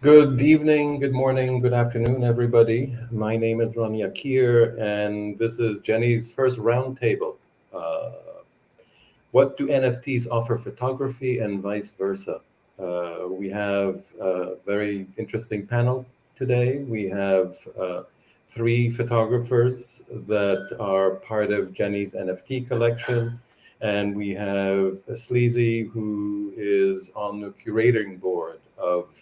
Good evening, good morning, good afternoon, everybody. My name is Ron Yakir, and this is Jenny's first roundtable. Uh, what do NFTs offer photography and vice versa? We have a very interesting panel today. We have three photographers that are part of Jenny's NFT collection. And we have Sleazy, who is on the curating board of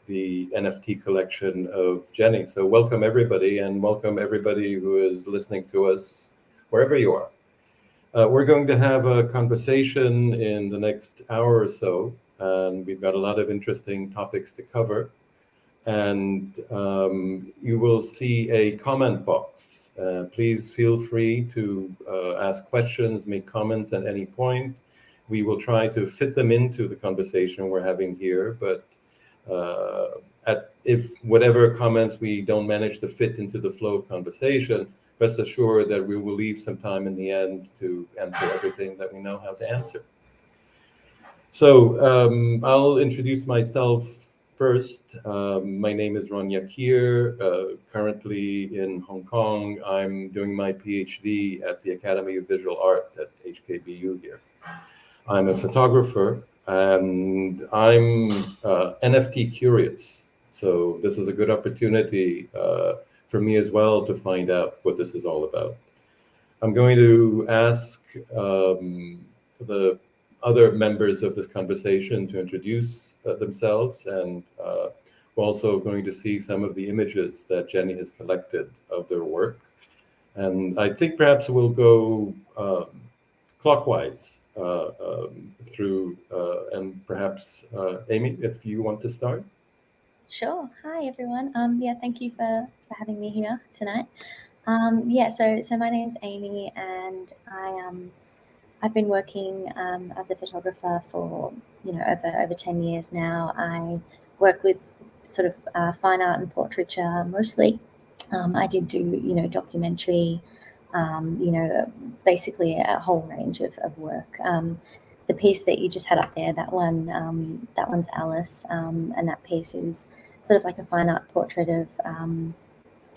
the NFT collection of Jenny. So welcome everybody, and welcome everybody who is listening to us wherever you are. We're going to have a conversation in the next hour or so, and we've got a lot of interesting topics to cover. And you will see a comment box. Please feel free to ask questions, make comments at any point. We will try to fit them into the conversation we're having here, but if whatever comments we don't manage to fit into the flow of conversation, rest assured that we will leave some time in the end to answer everything that we know how to answer. So I'll introduce myself first. My name is Ron Yakir, currently in Hong Kong. I'm doing my PhD at the Academy of Visual Art at HKBU here. I'm a photographer, and I'm NFT curious. So this is a good opportunity for me as well to find out what this is all about. I'm going to ask the other members of this conversation to introduce themselves, and we're also going to see some of the images that Jenny has collected of their work. And I think perhaps we'll go clockwise through, and perhaps Amy, if you want to start. Sure. Hi, everyone. Thank you for having me here tonight. So my name's Amy, and I've been working as a photographer for over 10 years now. I work with sort of fine art and portraiture mostly. I did do documentary, basically a whole range of work. The piece that you just had up there, that one's Alice, and that piece is sort of like a fine art portrait of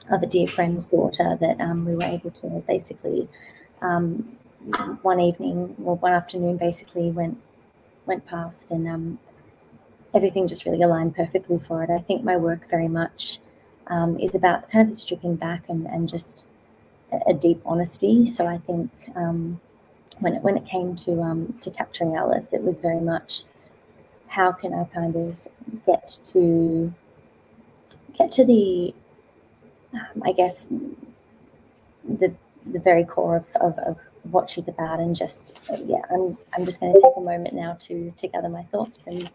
a dear friend's daughter that we were able to basically one afternoon basically went past, and everything just really aligned perfectly for it. I think my work very much is about kind of the stripping back and just a deep honesty. So I think when it came to capturing Alice, it was very much how can I kind of get to the I guess the very core of what she's about, and just I'm just going to take a moment now to gather my thoughts and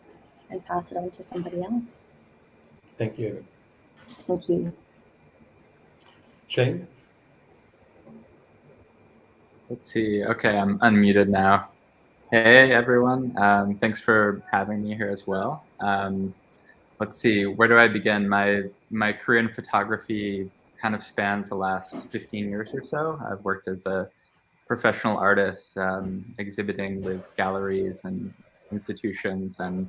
pass it on to somebody else. Thank you. Thank you. Shane? Let's see. Okay, I'm unmuted now. Hey, everyone. Thanks for having me here as well. Let's see. Where do I begin? My career in photography kind of spans the last 15 years or so. I've worked as a professional artist, exhibiting with galleries and institutions, and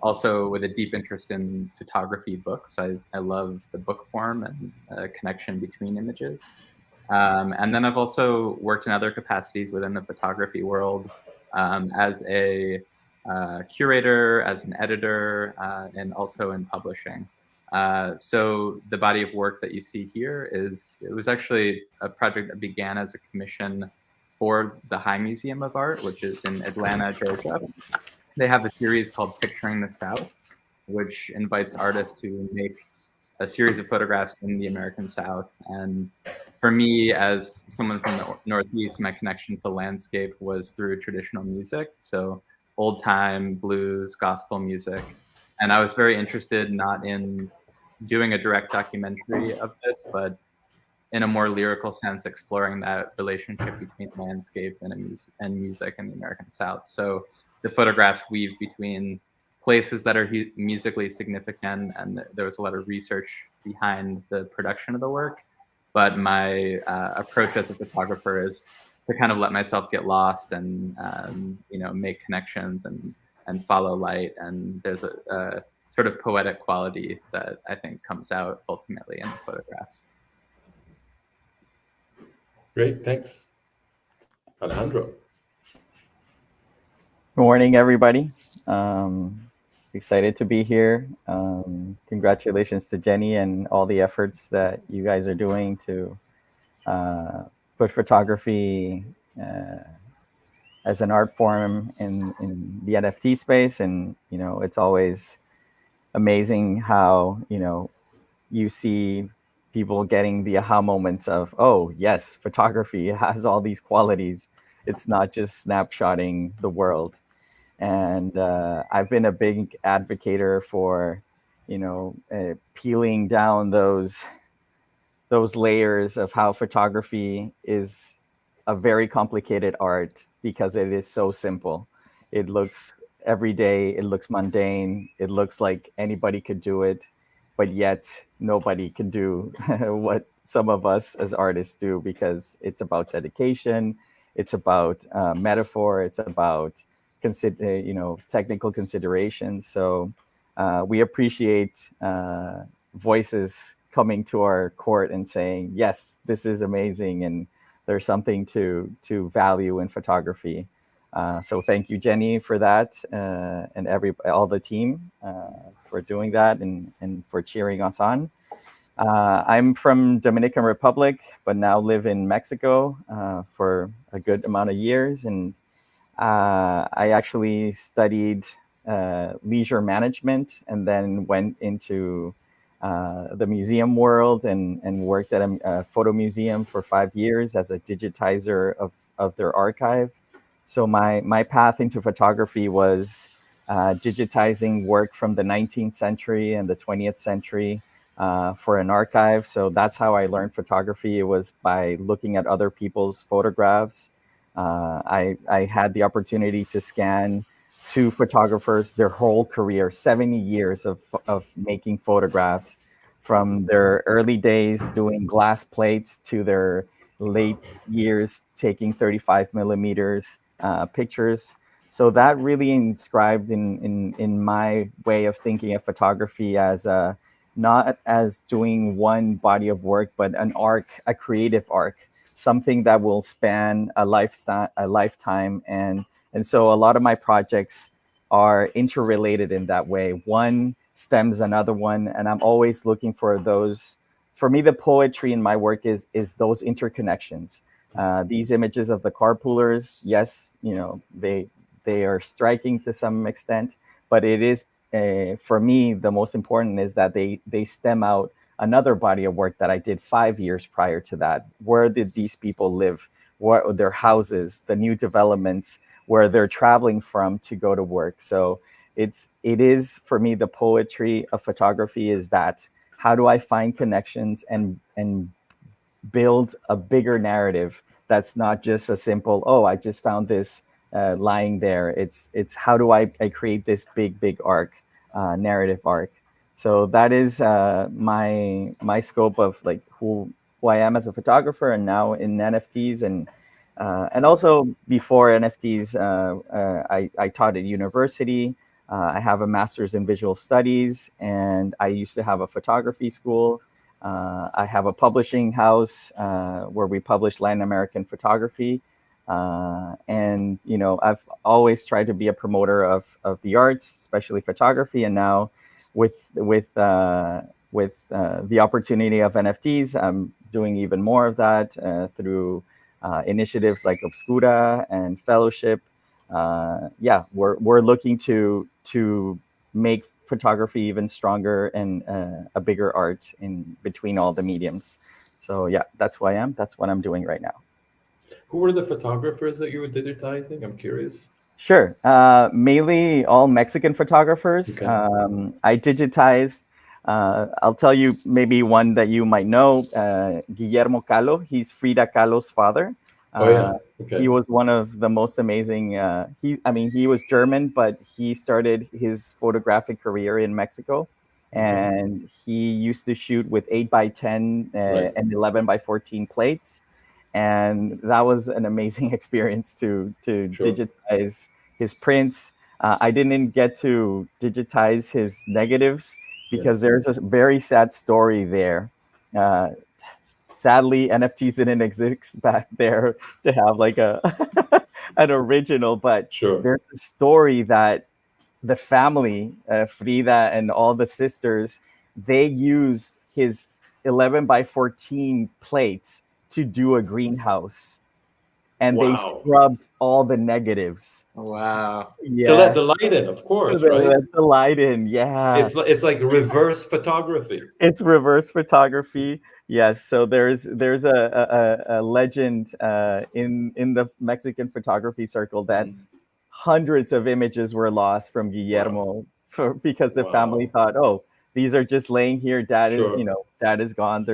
also with a deep interest in photography books. I love the book form and connection between images. And then I've also worked in other capacities within the photography world, as a curator, as an editor, and also in publishing. So the body of work that you see here it was actually a project that began as a commission for the High Museum of Art, which is in Atlanta, Georgia. They have a series called Picturing the South, which invites artists to make a series of photographs in the American South. And for me, as someone from the Northeast, my connection to landscape was through traditional music. So old time blues, gospel music. And I was very interested not in doing a direct documentary of this, but in a more lyrical sense, exploring that relationship between landscape and music in the American South. So the photographs weave between places that are musically significant, and there was a lot of research behind the production of the work. But my approach as a photographer is to kind of let myself get lost and make connections and follow light. And there's sort of poetic quality that I think comes out ultimately in the photographs. Great, thanks. Alejandro. Good morning, everybody. Excited to be here. Congratulations to Jenny and all the efforts that you guys are doing to put photography as an art form in the NFT space. And, it's always amazing how, you see people getting the aha moments of, oh, yes, photography has all these qualities. It's not just snapshotting the world. And I've been a big advocator for, peeling down those layers of how photography is a very complicated art because it is so simple. It looks everyday, it looks mundane, it looks like anybody could do it, but yet nobody can do what some of us as artists do, because it's about dedication, it's about metaphor, it's about technical considerations. So we appreciate voices coming to our court and saying, yes, this is amazing, and there's something to value in photography. So thank you, Jenny, for that, and all the team for doing that and for cheering us on. I'm from Dominican Republic, but now live in Mexico for a good amount of years. And I actually studied leisure management and then went into the museum world and worked at a photo museum for 5 years as a digitizer of their archive. So my path into photography was digitizing work from the 19th century and the 20th century for an archive. So that's how I learned photography. It was by looking at other people's photographs. I had the opportunity to scan 2 photographers, their whole career, 70 years of making photographs, from their early days doing glass plates to their late years taking 35 millimeters pictures. So that really inscribed in my way of thinking of photography as not as doing one body of work, but an arc, a creative arc, something that will span a lifetime. And so a lot of my projects are interrelated in that way. One stems another one, and I'm always looking for those. For me, the poetry in my work is those interconnections. These images of the carpoolers, yes, they are striking to some extent, but it is, for me, the most important is that they stem out another body of work that I did 5 years prior to that. Where did these people live? What are their houses, the new developments, where they're traveling from to go to work? So it is for me, the poetry of photography is that, how do I find connections and build a bigger narrative that's not just a simple, oh, I just found this lying there. It's how do I create this big arc, narrative arc. So that is my scope of like who I am as a photographer, and now in NFTs, and also before NFTs, I taught at university. I have a master's in visual studies, and I used to have a photography school. I have a publishing house where we publish Latin American photography. And, I've always tried to be a promoter of the arts, especially photography. And now with the opportunity of NFTs, I'm doing even more of that through initiatives like Obscura and Fellowship. We're looking to make photography even stronger and a bigger art in between all the mediums. So yeah, that's who I am. That's what I'm doing right now. Who were the photographers that you were digitizing? I'm curious. Sure. Mainly all Mexican photographers. Okay. I digitized, I'll tell you maybe one that you might know, Guillermo Kahlo. He's Frida Kahlo's father. Okay. He was one of the most amazing. He was German, but he started his photographic career in Mexico. And he used to shoot with 8x10 and 11x14 plates. And that was an amazing experience to digitize his prints. I didn't get to digitize his negatives because there's a very sad story there. Sadly, NFTs didn't exist back there to have like a an original, but Sure. there's a story that the family, Frida and all the sisters, they used his 11 by 14 plates to do a greenhouse, and they Wow. scrubbed all the negatives. Wow. To let Yeah, the light in, of course, they right? let the light in. Yeah, It's like reverse photography. it's reverse photography. Yes, so there's a legend in the Mexican photography circle that hundreds of images were lost from Guillermo because the family Wow. thought, oh, these are just laying here. Dad is, Sure. dad is gone.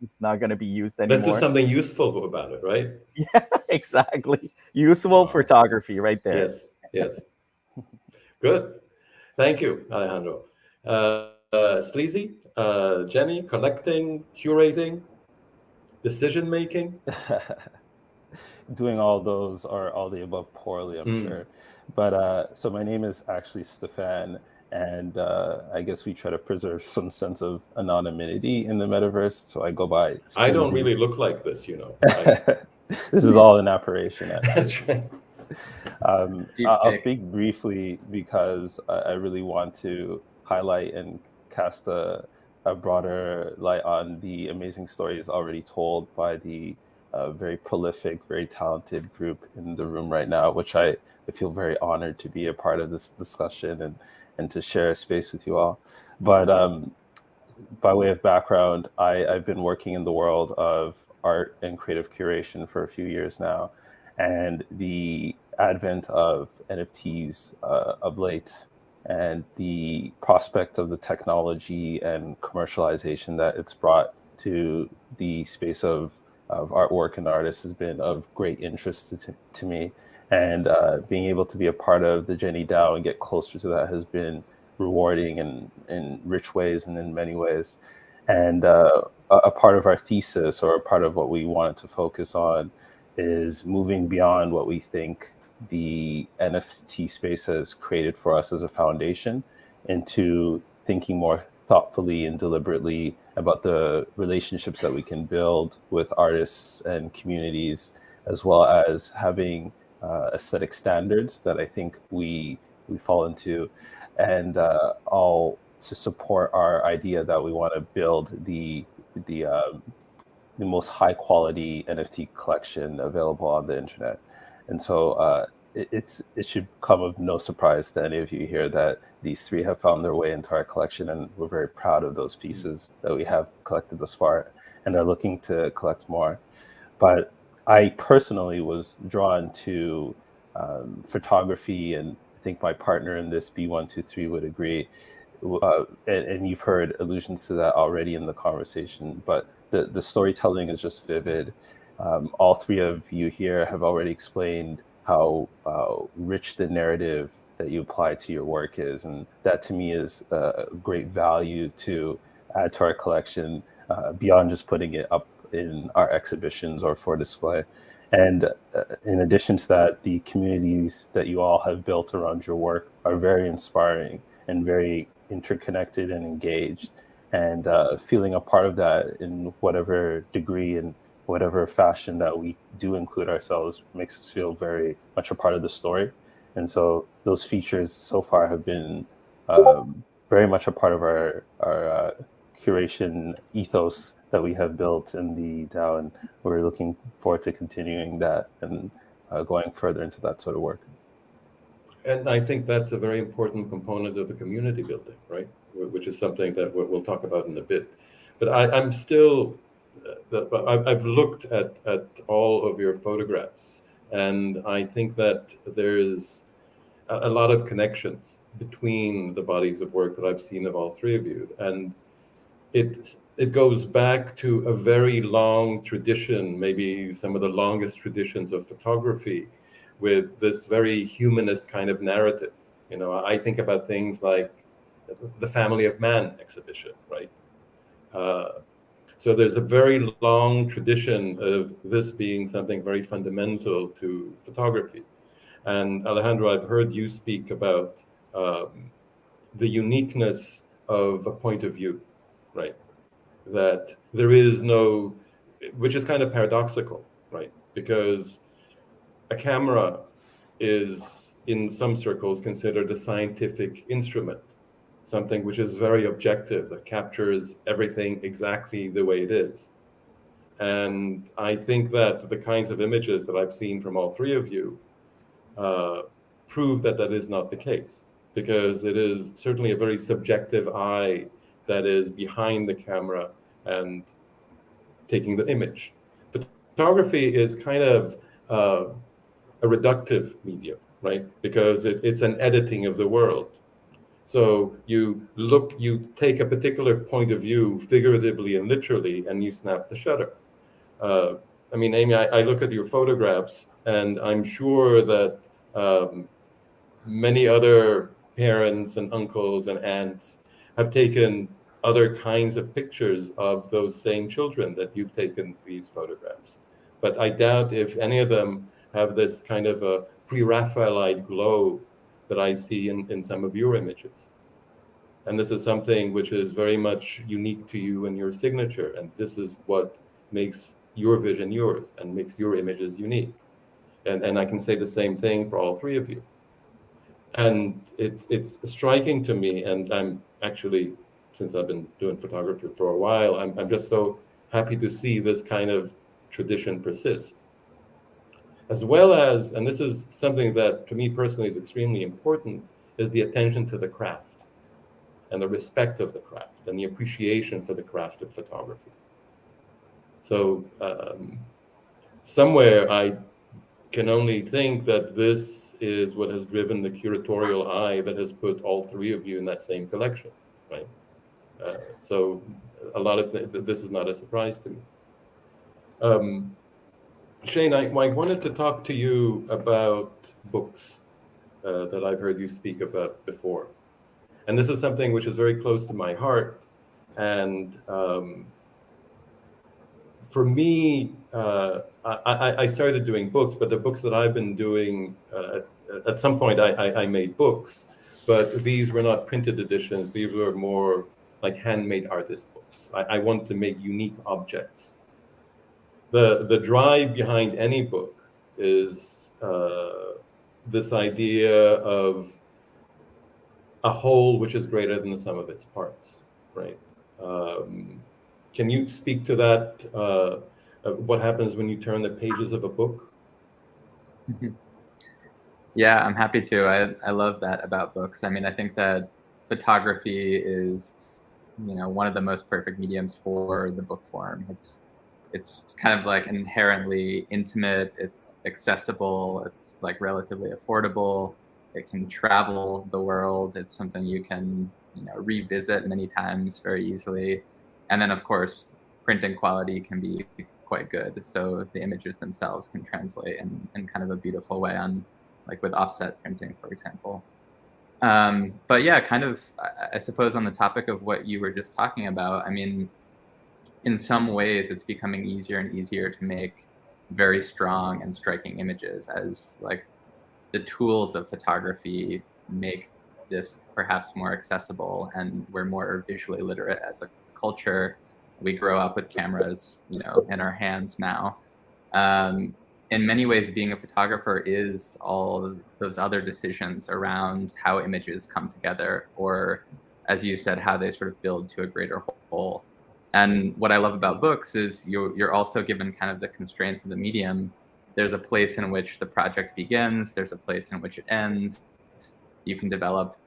It's not going to be used Let's do anymore. something useful about it, right? Yeah, exactly. Useful photography right there. Yes, yes. Good. Thank you, Alejandro. Sleazy, Jenny, collecting, curating, decision making. Doing all those or all the above poorly, I'm sure. But so my name is actually Stefan, and I guess we try to preserve some sense of anonymity in the metaverse. So I go by Sleazy. I don't really look like this, This is all an apparition. That's right. I'll speak briefly because I really want to highlight and cast a broader light on the amazing stories already told by the very prolific, very talented group in the room right now, which I feel very honored to be a part of this discussion and to share a space with you all. But by way of background, I've been working in the world of art and creative curation for a few years now. And the advent of NFTs of late and the prospect of the technology and commercialization that it's brought to the space of artwork and artists has been of great interest to me. And being able to be a part of the Jenny DAO and get closer to that has been rewarding in rich ways and in many ways. And a part of our thesis, or a part of what we wanted to focus on, is moving beyond what we think the NFT space has created for us as a foundation into thinking more thoughtfully and deliberately about the relationships that we can build with artists and communities, as well as having aesthetic standards that I think we fall into, and all to support our idea that we want to build the most high quality NFT collection available on the internet. And so it should come of no surprise to any of you here that these three have found their way into our collection, and we're very proud of those pieces that we have collected thus far and are looking to collect more. But I personally was drawn to photography, and I think my partner in this, B123, would agree. And you've heard allusions to that already in the conversation, but the storytelling is just vivid. All three of you here have already explained how rich the narrative that you apply to your work is, and that to me is a great value to add to our collection beyond just putting it up in our exhibitions or for display. And in addition to that, the communities that you all have built around your work are very inspiring and very interconnected and engaged, and feeling a part of that in whatever degree and whatever fashion that we do include ourselves makes us feel very much a part of the story. And so those features so far have been very much a part of our curation ethos that we have built in the DAO, and we're looking forward to continuing that and going further into that sort of work. And I think that's a very important component of the community building, right? Which is something that we'll talk about in a bit. But I'm still, I've looked at all of your photographs, and I think that there's a lot of connections between the bodies of work that I've seen of all three of you. And it goes back to a very long tradition, maybe some of the longest traditions of photography, with this very humanist kind of narrative. I think about things like the Family of Man exhibition, right? So there's a very long tradition of this being something very fundamental to photography. And Alejandro, I've heard you speak about the uniqueness of a point of view, right? That there is no, which is kind of paradoxical, right? Because a camera is, in some circles, considered a scientific instrument, something which is very objective, that captures everything exactly the way it is. And I think that the kinds of images that I've seen from all three of you prove that that is not the case, because it is certainly a very subjective eye that is behind the camera and taking the image. Photography is kind of a reductive medium, right? Because it's an editing of the world. So you take a particular point of view figuratively and literally, and you snap the shutter. I mean, Amy, I look at your photographs, and I'm sure that many other parents and uncles and aunts have taken other kinds of pictures of those same children that you've taken these photographs. But I doubt if any of them have this kind of a pre-Raphaelite glow that I see in some of your images. And this is something which is very much unique to you and your signature. And this is what makes your vision yours and makes your images unique. And I can say the same thing for all three of you. And it's striking to me, and I'm actually, since I've been doing photography for a while, I'm just so happy to see this kind of tradition persist. As well as, and this is something that to me personally is extremely important, is the attention to the craft and the respect of the craft and the appreciation for the craft of photography. So somewhere I can only think that this is what has driven the curatorial eye that has put all three of you in that same collection, right? So a lot of this is not a surprise to me. Shane, I wanted to talk to you about books that I've heard you speak about before. And this is something which is very close to my heart. And for me, I started doing books, but the books that I've been doing, at some point I made books, but these were not printed editions. These were more like handmade artist books. I want to make unique objects. The drive behind any book is this idea of a whole which is greater than the sum of its parts, right? Can you speak to that? What happens when you turn the pages of a book? Yeah, I'm happy to. I love that about books. I mean, I think that photography is, one of the most perfect mediums for the book form. It's kind of like inherently intimate. It's accessible. It's like relatively affordable. It can travel the world. It's something you can, revisit many times very easily. And then, of course, printing quality can be quite good. So the images themselves can translate in kind of a beautiful way on, like with offset printing, for example. But yeah, kind of, I suppose on the topic of what you were just talking about, I mean, in some ways, it's becoming easier and easier to make very strong and striking images as like the tools of photography make this perhaps more accessible, and we're more visually literate as a culture. We grow up with cameras, in our hands now. In many ways, being a photographer is all of those other decisions around how images come together, or as you said, how they sort of build to a greater whole. And what I love about books is you're also given kind of the constraints of the medium. There's a place in which the project begins. There's a place in which it ends. You can develop,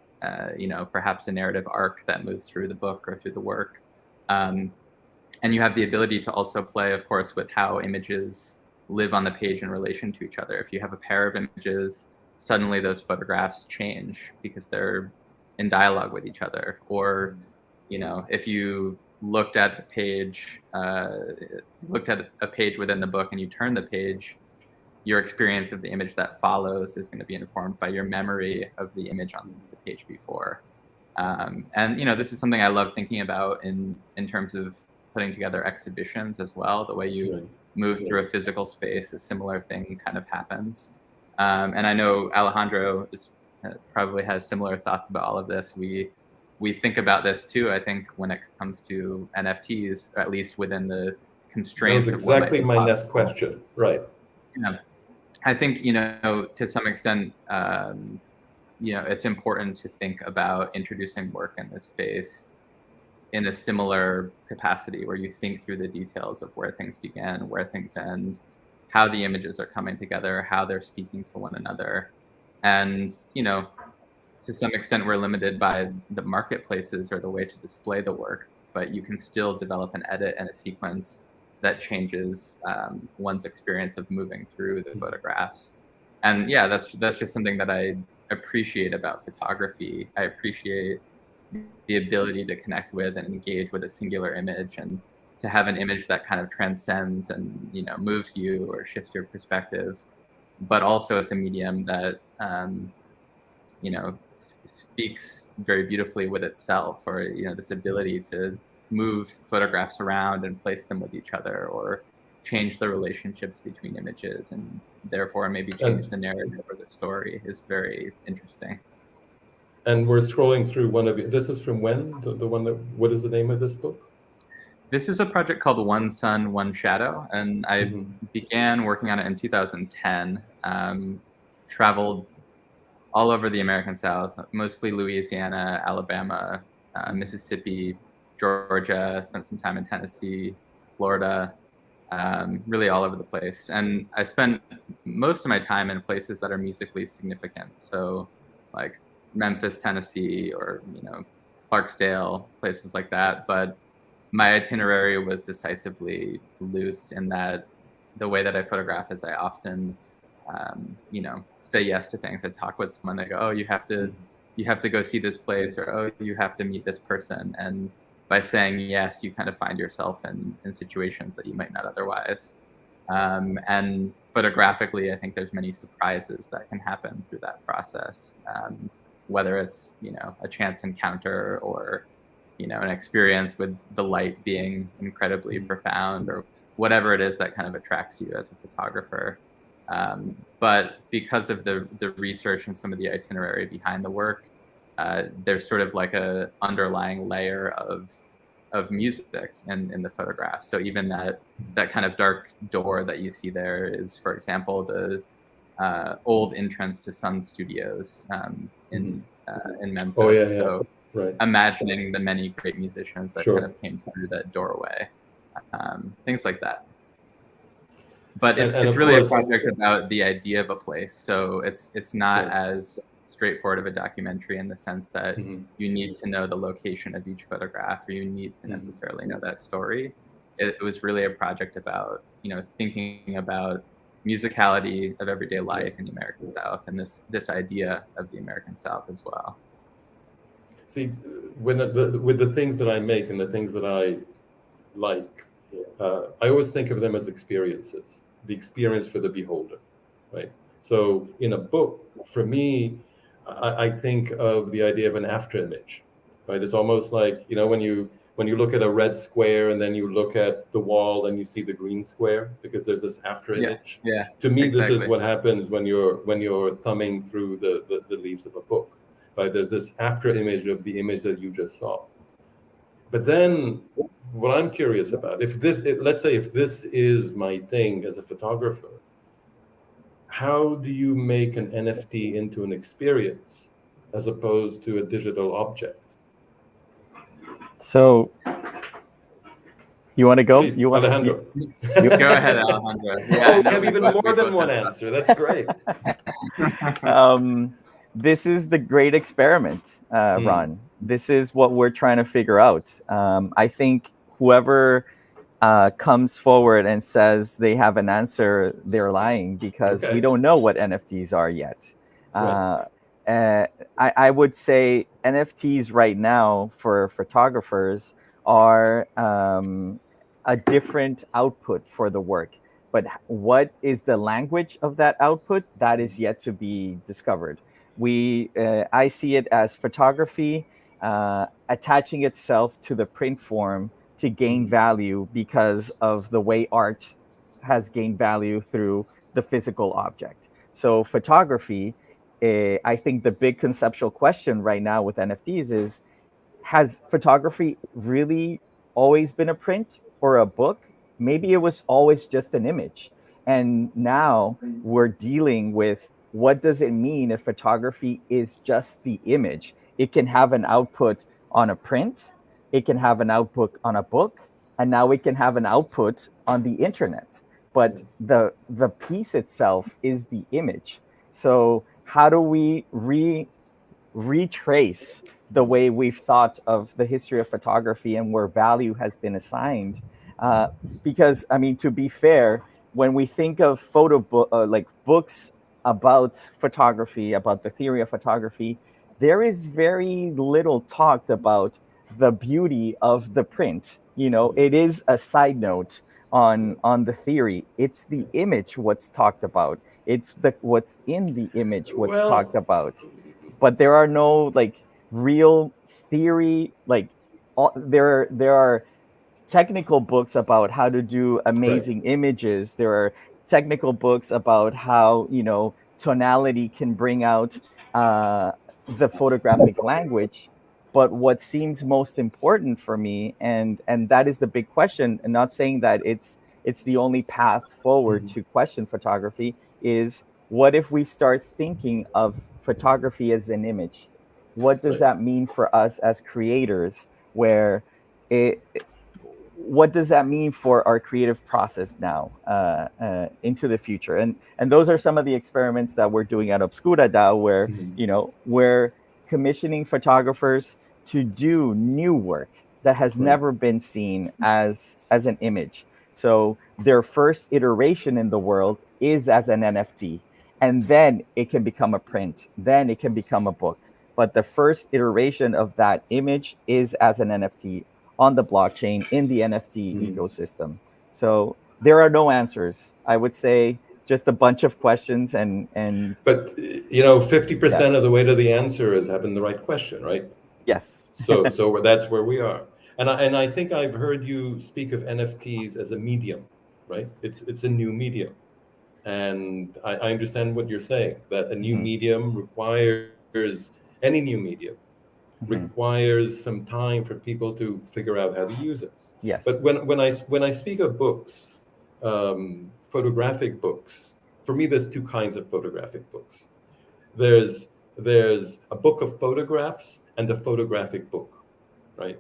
perhaps a narrative arc that moves through the book or through the work. And you have the ability to also play, of course, with how images live on the page in relation to each other. If you have a pair of images, suddenly those photographs change because they're in dialogue with each other. Or, if you looked at the page, looked at a page within the book and you turn the page, your experience of the image that follows is going to be informed by your memory of the image on the page before. And this is something I love thinking about in terms of putting together exhibitions as well. The way you move through a physical space, a similar thing kind of happens. And I know Alejandro probably has similar thoughts about all of this. We think about this too, I think, when it comes to NFTs, or at least within the constraints that was exactly my next question. Right. Yeah. I think, to some extent, it's important to think about introducing work in this space in a similar capacity, where you think through the details of where things begin, where things end, how the images are coming together, how they're speaking to one another. And, to some extent, we're limited by the marketplaces or the way to display the work, but you can still develop an edit and a sequence that changes one's experience of moving through the photographs. And yeah, that's just something that I appreciate about photography. I appreciate the ability to connect with and engage with a singular image, and to have an image that kind of transcends and moves you or shifts your perspective, but also it's a medium that speaks very beautifully with itself, or this ability to move photographs around and place them with each other, or change the relationships between images, and therefore maybe change the narrative or the story, is very interesting. And we're scrolling through one of you. This is from when? The one that, what is the name of this book? This is a project called One Sun, One Shadow, and I began working on it in 2010. Traveled all over the American South, mostly Louisiana, Alabama, Mississippi, Georgia, spent some time in Tennessee, Florida, really all over the place. And I spent most of my time in places that are musically significant. So like Memphis, Tennessee, or, Clarksdale, places like that. But my itinerary was decisively loose in that the way that I photograph is I often, say yes to things. I talk with someone, they go, oh, you have to go see this place, or, oh, you have to meet this person. And by saying yes, you kind of find yourself in situations that you might not otherwise. And photographically, I think there's many surprises that can happen through that process, whether it's, a chance encounter, or, an experience with the light being incredibly profound, or whatever it is that kind of attracts you as a photographer. But because of the research and some of the itinerary behind the work, there's sort of like a underlying layer of music in the photograph. So even that kind of dark door that you see there is, for example, the old entrance to Sun Studios in Memphis. Oh, yeah. So right. Imagining the many great musicians that kind of came through that doorway, things like that. But it's really a project about the idea of a place. So it's not as straightforward of a documentary in the sense that you need to know the location of each photograph, or you need to necessarily know that story. It was really a project about, thinking about musicality of everyday life in the American South, and this idea of the American South as well. See, with the things that I make and the things that I like, I always think of them as experiences, the experience for the beholder, right? So in a book, for me, I think of the idea of an after image, right? It's almost like, when you look at a red square and then you look at the wall and you see the green square, because there's this after image. Yeah. To me, exactly. This is what happens when you're thumbing through the leaves of a book, right? There's this after image of the image that you just saw. But then what I'm curious about, let's say if this is my thing as a photographer, how do you make an NFT into an experience as opposed to a digital object? So you want to go? Please, Alejandro. You go ahead, Alejandro. Yeah, we have even more than one answer. That's great. This is the great experiment, Ron. This is what we're trying to figure out. I think whoever comes forward and says they have an answer, they're lying, because we don't know what NFTs are yet. Right. I would say NFTs right now for photographers are a different output for the work. But what is the language of that output? That is yet to be discovered. I see it as photography attaching itself to the print form to gain value because of the way art has gained value through the physical object. So photography, I think the big conceptual question right now with NFTs is, has photography really always been a print or a book? Maybe it was always just an image. And now we're dealing with, what does it mean if photography is just the image? It can have an output on a print, it can have an output on a book, and now it can have an output on the internet. But the piece itself is the image. So how do we retrace the way we've thought of the history of photography and where value has been assigned? Because, I mean, to be fair, when we think of like books about photography, about the theory of photography, there is very little talked about the beauty of the print. You know, it is a side note on the theory. It's the image what's talked about. It's what's in the image what's talked about. But there are no like real theory. Like there are technical books about how to do amazing images. There are technical books about how, you know, tonality can bring out the photographic language. But what seems most important for me, and that is the big question, and not saying that it's the only path forward to question photography, is what if we start thinking of photography as an image? What does that mean for us as creators? What does that mean for our creative process now into the future? And those are some of the experiments that we're doing at Obscura DAO, where you know, we're commissioning photographers to do new work that has never been seen as an image. So their first iteration in the world is as an NFT, and then it can become a print, then it can become a book. But the first iteration of that image is as an NFT on the blockchain in the NFT ecosystem. So there are no answers. I would say just a bunch of questions and But you know, 50% of the way to the answer is having the right question, right? Yes. So that's where we are. And I think I've heard you speak of NFTs as a medium, right? It's a new medium. And I understand what you're saying, that a new medium requires, any new medium requires some time for people to figure out how to use it. Yes. But when I speak of books, photographic books, for me, there's two kinds of photographic books. There's a book of photographs and a photographic book, right?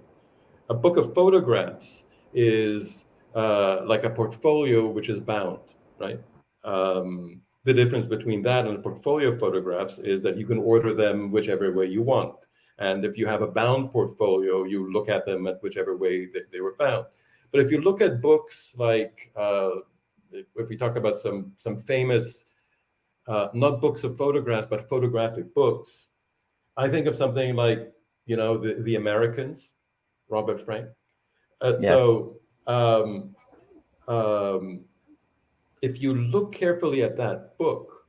A book of photographs is like a portfolio which is bound, right? The difference between that and a portfolio of photographs is that you can order them whichever way you want. And if you have a bound portfolio, you look at them at whichever way they were bound. But if you look at books like, if we talk about some famous, not books of photographs, but photographic books, I think of something like, you know, the Americans, Robert Frank. So if you look carefully at that book,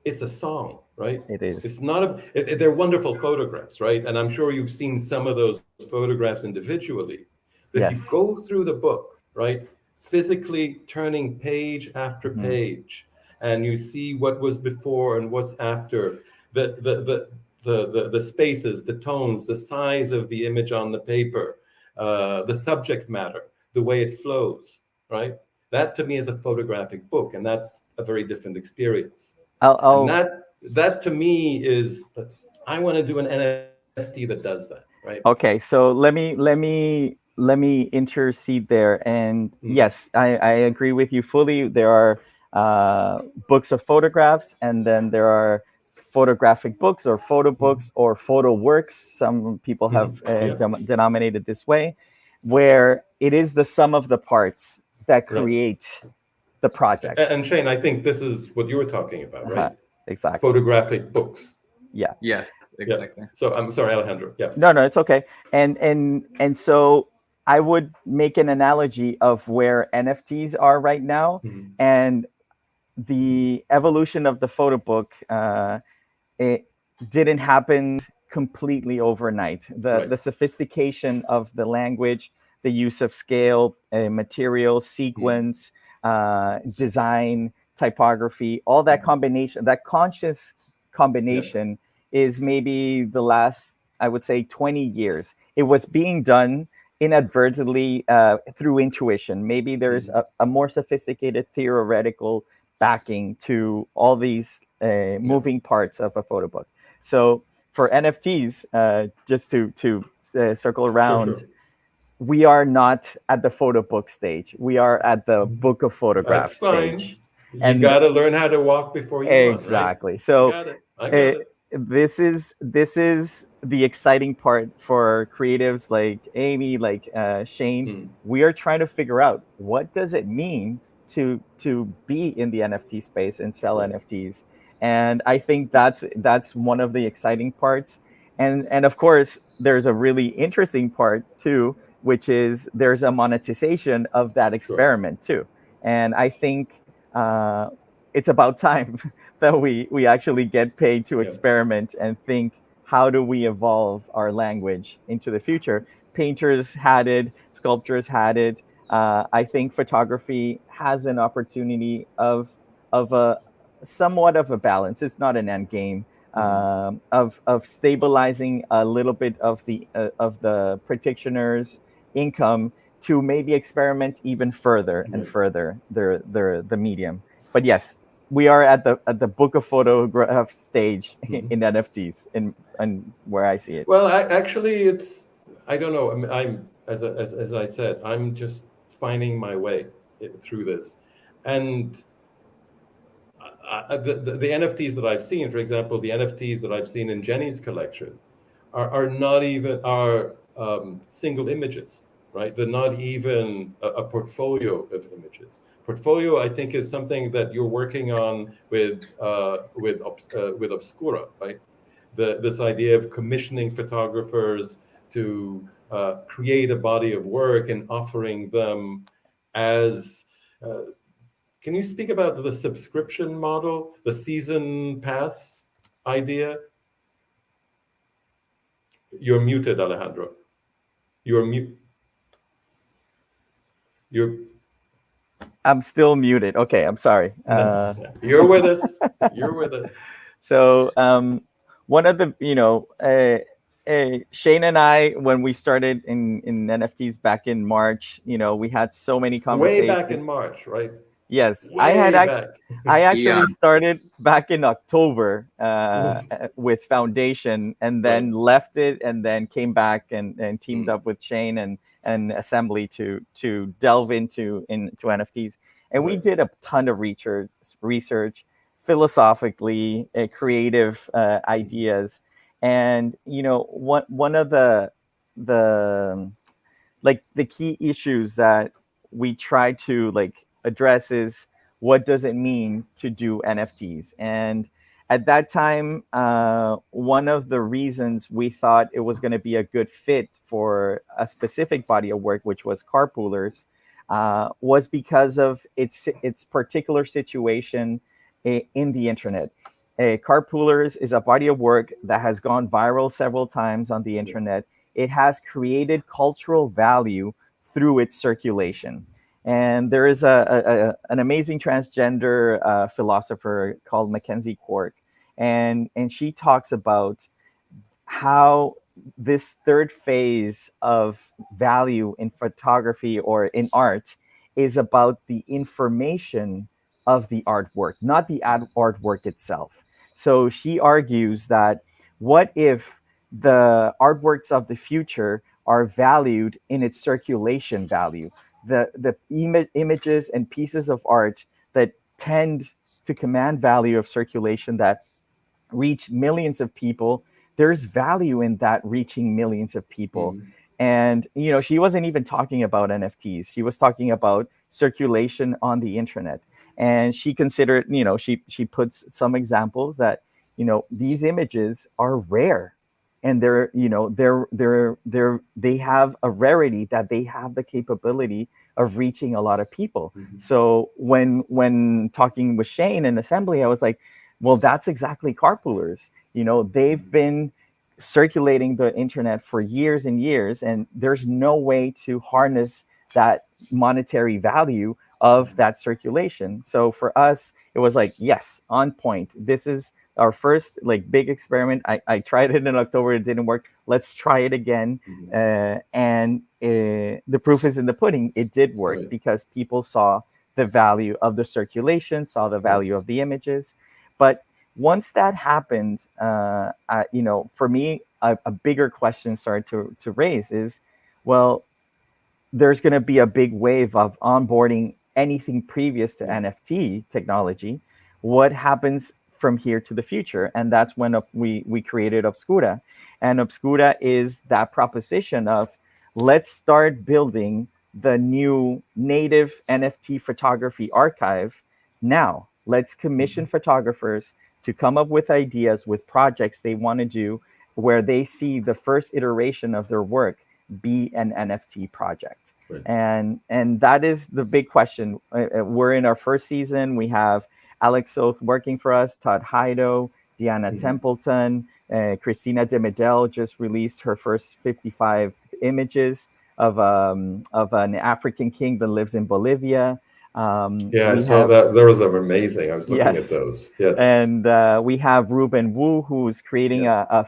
it's a song, right? It is. It's not they're wonderful photographs, right? And I'm sure you've seen some of those photographs individually. But if you go through the book, right, physically turning page after page, and you see what was before and what's after, the spaces, the tones, the size of the image on the paper, the subject matter, the way it flows, right? That to me is a photographic book, and that's a very different experience. And that to me is that I want to do an NFT that does that, right? Okay, so let me intercede there. And yes, I agree with you fully. There are books of photographs, and then there are photographic books or photo books or photo works. Some people have denominated this way, where it is the sum of the parts that create the project. And Shane, I think this is what you were talking about, right? Exactly. Photographic books. Yeah. Yes, exactly. Yeah. So I'm sorry, Alejandro. Yeah. No, it's okay. And so I would make an analogy of where NFTs are right now, and the evolution of the photo book. It didn't happen completely overnight. The sophistication of the language, the use of scale, material, sequence, design, typography, all that combination, that conscious combination is maybe the last, I would say, 20 years. It was being done inadvertently through intuition. Maybe there's a more sophisticated theoretical backing to all these moving parts of a photo book. So for NFTs, just to circle around, we are not at the photo book stage. We are at the book of photographs stage. You got to learn how to walk before you run, exactly. Right? So I got it. This is the exciting part for creatives like Amy, like Shane. We are trying to figure out, what does it mean to be in the NFT space and sell NFTs. And I think that's one of the exciting parts. And of course, there's a really interesting part too, which is there's a monetization of that experiment too. And I think it's about time that we actually get paid to experiment and think, how do we evolve our language into the future? Painters had it, sculptors had it. I think photography has an opportunity of a somewhat of a balance. It's not an end game. Of stabilizing a little bit of the practitioners' income to maybe experiment even further and further the medium. But yes, we are at the book of photograph stage in NFTs, and where I see it. Well, actually, I don't know. I'm as I said, I'm just finding my way through this, and the NFTs that I've seen, for example, the NFTs that I've seen in Jenny's collection are not even single images, right? They're not even a portfolio of images. Portfolio, I think, is something that you're working on with Obscura, right? This idea of commissioning photographers to create a body of work and offering them as. Can you speak about the subscription model, the season pass idea? You're muted, Alejandro. I'm still muted. Okay, I'm sorry. You're with us. You're with us. So one of the, Shane and I, when we started in NFTs back in March, we had so many conversations. Way back in March, right? Yes, I actually started back in October with Foundation, and then left it, and then came back and teamed up with Shane and Assembly to delve into NFTs. And we did a ton of research philosophically, creative ideas, and one of the key issues that we try to address is, what does it mean to do NFTs? And at that time, one of the reasons we thought it was going to be a good fit for a specific body of work, which was carpoolers, was because of its particular situation in the internet. Carpoolers is a body of work that has gone viral several times on the internet. It has created cultural value through its circulation. And there is an amazing transgender philosopher called Mackenzie Quirk, and she talks about how this third phase of value in photography or in art is about the information of the artwork, not the artwork itself. So she argues that, what if the artworks of the future are valued in its circulation value? The images and pieces of art that tend to command value of circulation, that reach millions of people, there's value in that reaching millions of people. And she wasn't even talking about NFTs. She was talking about circulation on the internet. And she considered, she puts some examples that these images are rare, and they have a rarity that they have the capability of reaching a lot of people. So when talking with Shane in Assembly, I was like, well, that's exactly carpoolers. They've been circulating the internet for years and years, and there's no way to harness that monetary value of that circulation. So for us, it was like, yes, on point. This is our first like big experiment. I tried it in October, it didn't work. Let's try it again. And the proof is in the pudding. It did work because people saw the value of the circulation, saw the value of the images. But once that happened, for me, a bigger question started to raise is, well, there's going to be a big wave of onboarding anything previous to NFT technology. What happens from here to the future? And that's when we created Obscura. And Obscura is that proposition of, let's start building the new native NFT photography archive now. Let's commission photographers to come up with ideas, with projects they want to do, where they see the first iteration of their work be an NFT project. And that is the big question. We're in our first season. We have Alex Soth working for us, Todd Heido, Deanna Templeton, Christina de Medel just released her first 55 images of an African king that lives in Bolivia. I saw that. Those are amazing. I was looking at those. Yes. And we have Ruben Wu, who's creating a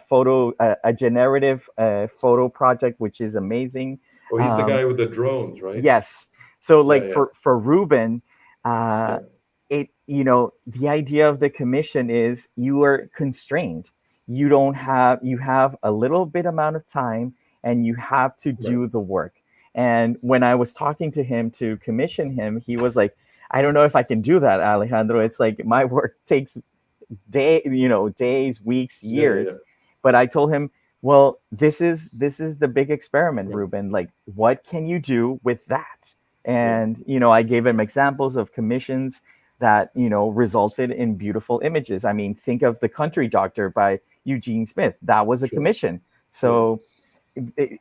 generative photo project, which is amazing. Oh, he's the guy with the drones, right? Yes. So for Ruben, the idea of the commission is you are constrained. You have a little bit amount of time and you have to do the work. And when I was talking to him to commission him, he was like, I don't know if I can do that, Alejandro. It's like my work takes days, weeks, years. But I told him, well, this is the big experiment, Ruben. Like, what can you do with that? And, I gave him examples of commissions that, resulted in beautiful images. I mean, think of The Country Doctor by Eugene Smith. That was a commission. So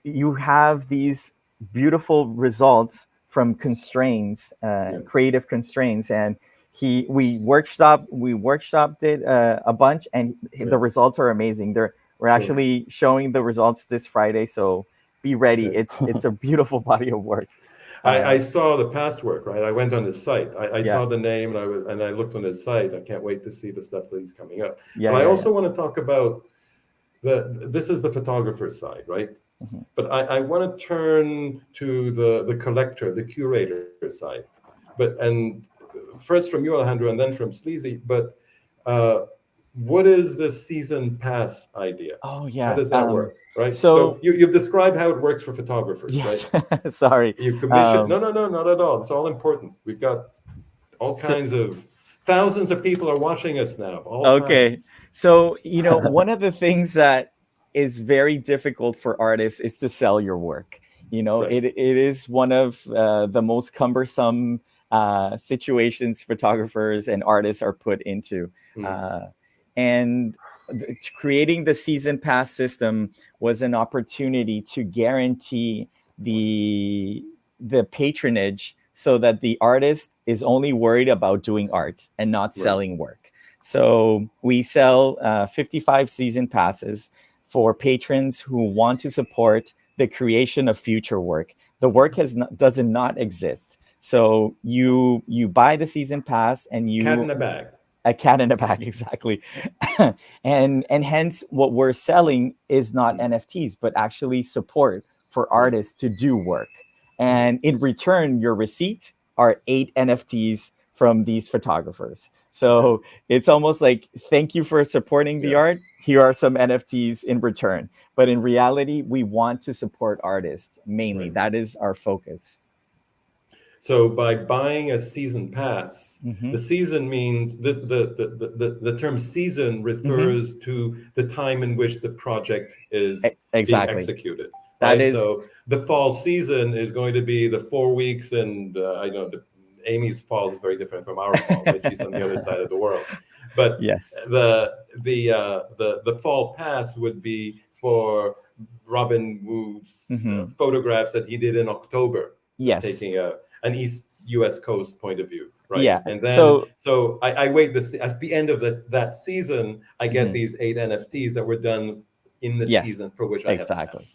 you have these beautiful results from constraints, creative constraints. And we workshopped it a bunch, and the results are amazing. We're actually showing the results this Friday, so be ready. It's a beautiful body of work. I saw the past work, right? I went on his site. I saw the name, and I looked on his site. I can't wait to see the stuff that he's coming up. But I also want to talk about this is the photographer's side, right? But I want to turn to the collector, the curator side. And first from you, Alejandro, and then from Sleazy. But what is the season pass idea? Oh, yeah. How does that work? Right. So you've described how it works for photographers, right? Sorry. You commission. No, not at all. It's all important. We've got all kinds of thousands of people are watching us now. Kinds. So, one of the things that is very difficult for artists is to sell your work. It is one of the most cumbersome situations photographers and artists are put into. And creating the season pass system was an opportunity to guarantee the patronage so that the artist is only worried about doing art and not selling work. So we sell 55 season passes for patrons who want to support the creation of future work. The work does not exist. So you buy the season pass and you cat in a bag. A cat in a bag, exactly. and hence what we're selling is not NFTs, but actually support for artists to do work. And in return, your receipt are 8 NFTs from these photographers. So it's almost like, thank you for supporting the art. Here are some NFTs in return. But in reality, we want to support artists mainly. That is our focus. So by buying a season pass, the season means this. The term season refers to the time in which the project is being executed. So the fall season is going to be the 4 weeks, and I know Amy's fall is very different from our fall, right? She's on the other side of the world. But the fall pass would be for Robin Wood's photographs that he did in October. Taking an East U.S. Coast point of view, right? Yeah. And then so I wait at the end of that season, I get these 8 NFTs that were done in the season for which I have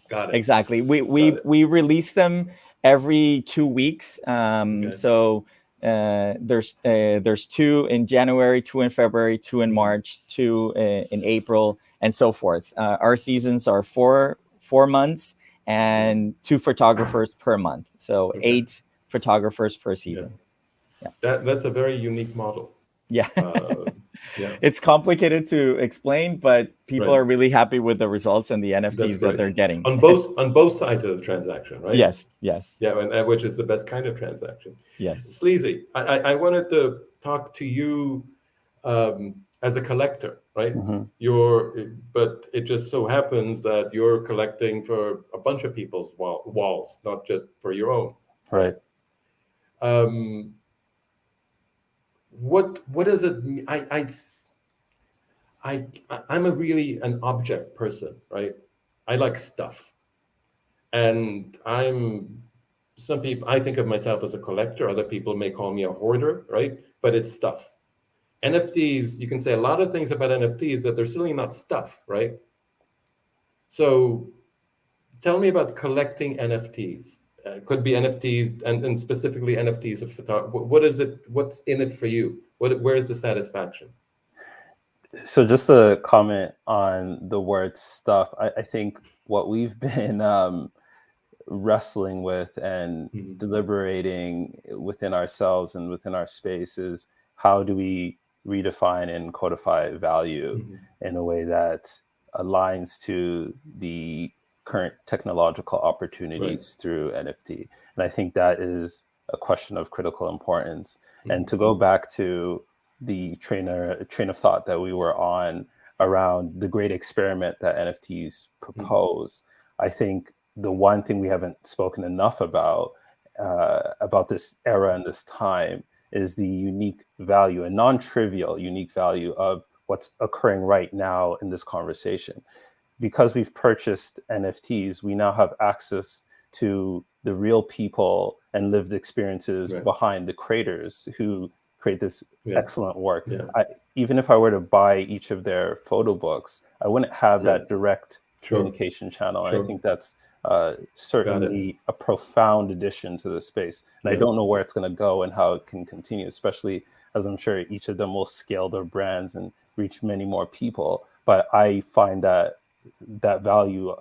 got it. Exactly. We release them every 2 weeks. So There's 2 in January, 2 in February, 2 in March, 2 in April, and so forth. Our seasons are 4 months and 2 photographers per month. So 8 photographers per season. That's a very unique model. Yeah. Yeah. It's complicated to explain, but people are really happy with the results and the NFTs that they're getting. On both sides of the transaction, right? Yes. Yeah, and which is the best kind of transaction. Yes. Sleazy, I wanted to talk to you as a collector, right? But it just so happens that you're collecting for a bunch of people's walls, not just for your own. Right. What does it mean? I'm really an object person, right? I like stuff, and some people, I think of myself as a collector. Other people may call me a hoarder, right? But it's stuff. NFTs, you can say a lot of things about NFTs that they're certainly not stuff, right? So tell me about collecting NFTs. Could be NFTs and specifically NFTs of photography. What is it? What's in it for you? Where's the satisfaction? So just to comment on the word stuff, I think what we've been wrestling with and deliberating within ourselves and within our space is how do we redefine and codify value in a way that aligns to the current technological opportunities through NFT. And I think that is a question of critical importance. And to go back to the train of thought that we were on around the great experiment that NFTs propose, I think the one thing we haven't spoken enough about this era and this time is the unique value, a non-trivial unique value of what's occurring right now in this conversation. Because we've purchased NFTs, we now have access to the real people and lived experiences behind the creators who create this excellent work. Even if I were to buy each of their photo books, I wouldn't have that direct communication channel. And I think that's certainly a profound addition to the space. And I don't know where it's going to go and how it can continue, especially as I'm sure each of them will scale their brands and reach many more people. But I find that value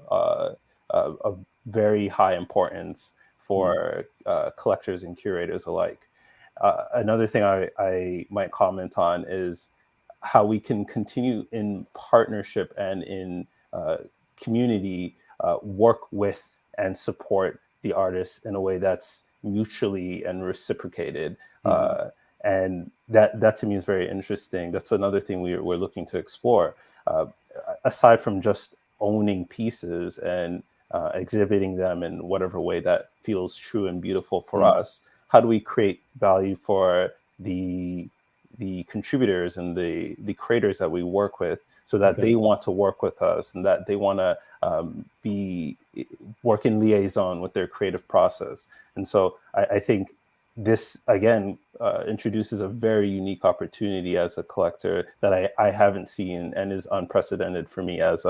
of very high importance for collectors and curators alike. Another thing I might comment on is how we can continue in partnership and in community work with and support the artists in a way that's mutually and reciprocated. And that to me is very interesting. That's another thing we're looking to explore. Aside from just owning pieces and exhibiting them in whatever way that feels true and beautiful for us, how do we create value for the contributors and the creators that we work with so that they want to work with us and that they want to work in liaison with their creative process. And so I think this, again, introduces a very unique opportunity as a collector that I haven't seen and is unprecedented for me as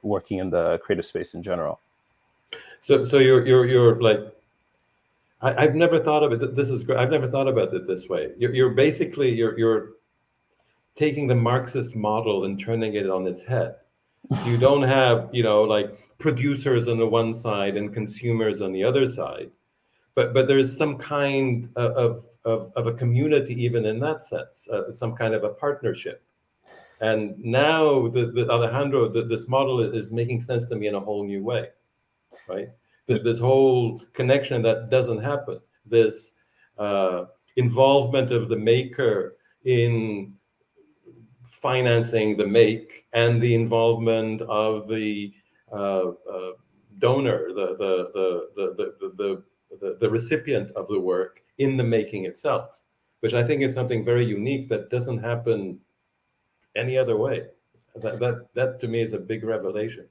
working in the creative space in general. So you're like, I've never thought of it. This is great. I've never thought about it this way. You're basically you're taking the Marxist model and turning it on its head. You don't have like producers on the one side and consumers on the other side, but there's some kind of a community even in that sense, some kind of a partnership. And now the Alejandro, this model is making sense to me in a whole new way, right? This whole connection that doesn't happen, this involvement of the maker in financing the make and the involvement of the donor, the recipient of the work in the making itself, which I think is something very unique that doesn't happen any other way. That to me is a big revelation.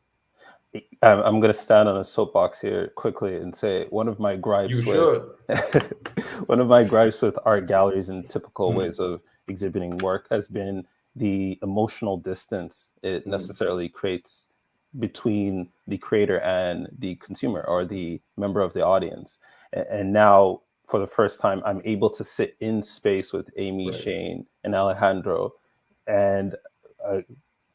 I'm going to stand on a soapbox here quickly and say one of my gripes one of my gripes with art galleries and typical ways of exhibiting work has been the emotional distance it necessarily creates between the creator and the consumer or the member of the audience. And now for the first time, I'm able to sit in space with Amy, Right. Shane, and Alejandro, and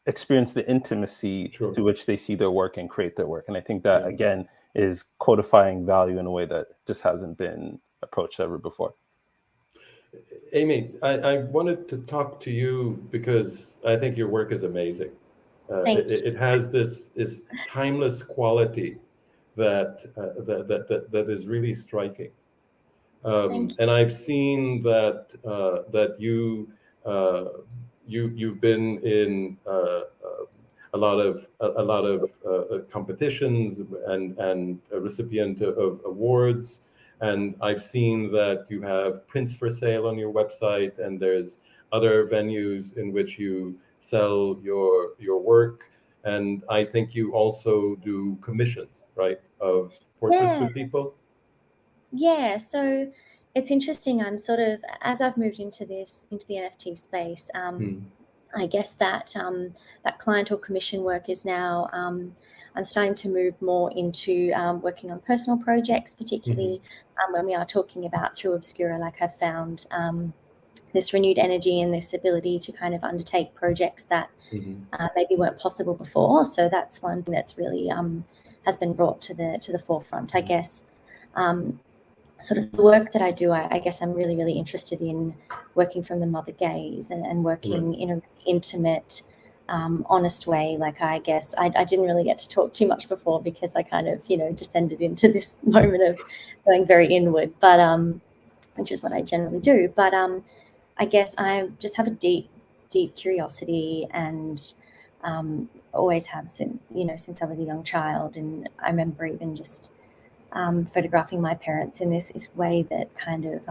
experience the intimacy Sure. to which they see their work and create their work. And I think that, Yeah. again, is codifying value in a way that just hasn't been approached ever before. Amy, I wanted to talk to you because I think your work is amazing. Thank you. It has this timeless quality that is really striking. Thank And I've seen that you've been in a lot of competitions and a recipient of awards. And I've seen that you have prints for sale on your website, and there's other venues in which you sell your work. And I think you also do commissions, right, of portraits Yeah. with people. Yeah, so it's interesting. I'm sort of, as I've moved into the NFT space, I guess that that client or commission work is now, I'm starting to move more into working on personal projects, particularly when we are talking about through Obscura. Like I've found this renewed energy and this ability to kind of undertake projects that maybe weren't possible before. So that's one thing that's really has been brought to the forefront, I guess. Sort of the work that I do, I guess I'm really, really interested in working from the mother gaze and working in an intimate, honest way. Like I guess I didn't really get to talk too much before because I kind of, descended into this moment of going very inward, but which is what I generally do. But I guess I just have a deep, deep curiosity and always have since I was a young child. And I remember even just photographing my parents in this way that kind of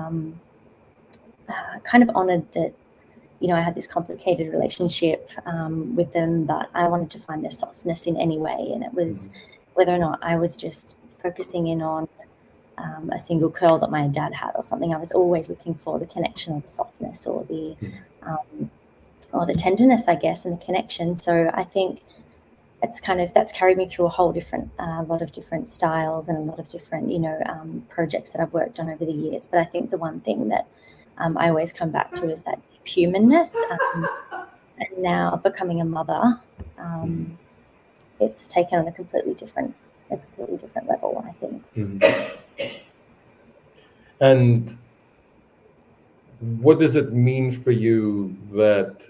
honored that, I had this complicated relationship with them, but I wanted to find their softness in any way. And it was whether or not I was just focusing in on a single curl that my dad had or something. I was always looking for the connection or the softness or the tenderness, I guess, and the connection. So I think that's carried me through a whole different, lot of different styles and a lot of different, projects that I've worked on over the years. But I think the one thing that I always come back to is that deep humanness. And now becoming a mother, it's taken on a completely different level, I think. And what does it mean for you that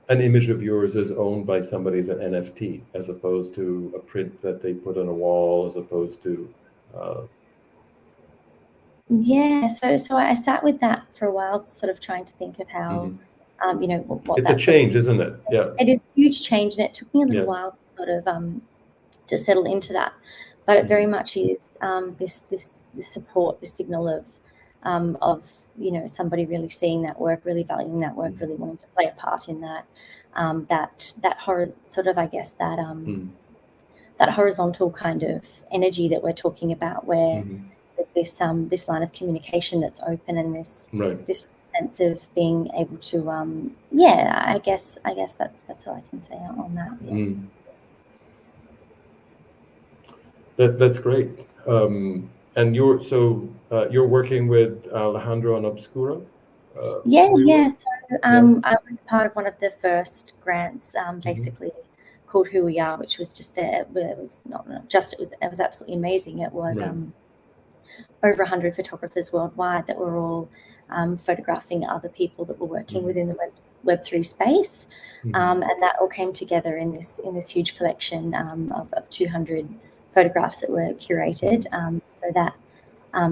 an image of yours is owned by somebody as an NFT, as opposed to a print that they put on a wall, as opposed to Yeah, so I sat with that for a while, sort of trying to think of how, what it's a change, isn't it? Yeah, it is a huge change, and it took me a little while to sort of to settle into that. But it very much is this support, this signal of somebody really seeing that work, really valuing that work, really wanting to play a part in that. That horror sort of, I guess, that that horizontal kind of energy that we're talking about, where there's this line of communication that's open, and this sense of being able to I guess that's all I can say on that. That's great. And you're working with Alejandro on Obscura? Yeah. So I was part of one of the first grants, basically called Who We Are, which was just it was absolutely amazing. It was over 100 photographers worldwide that were all photographing other people that were working within the Web3 space, and that all came together in this huge collection of 200 photographs that were curated. So that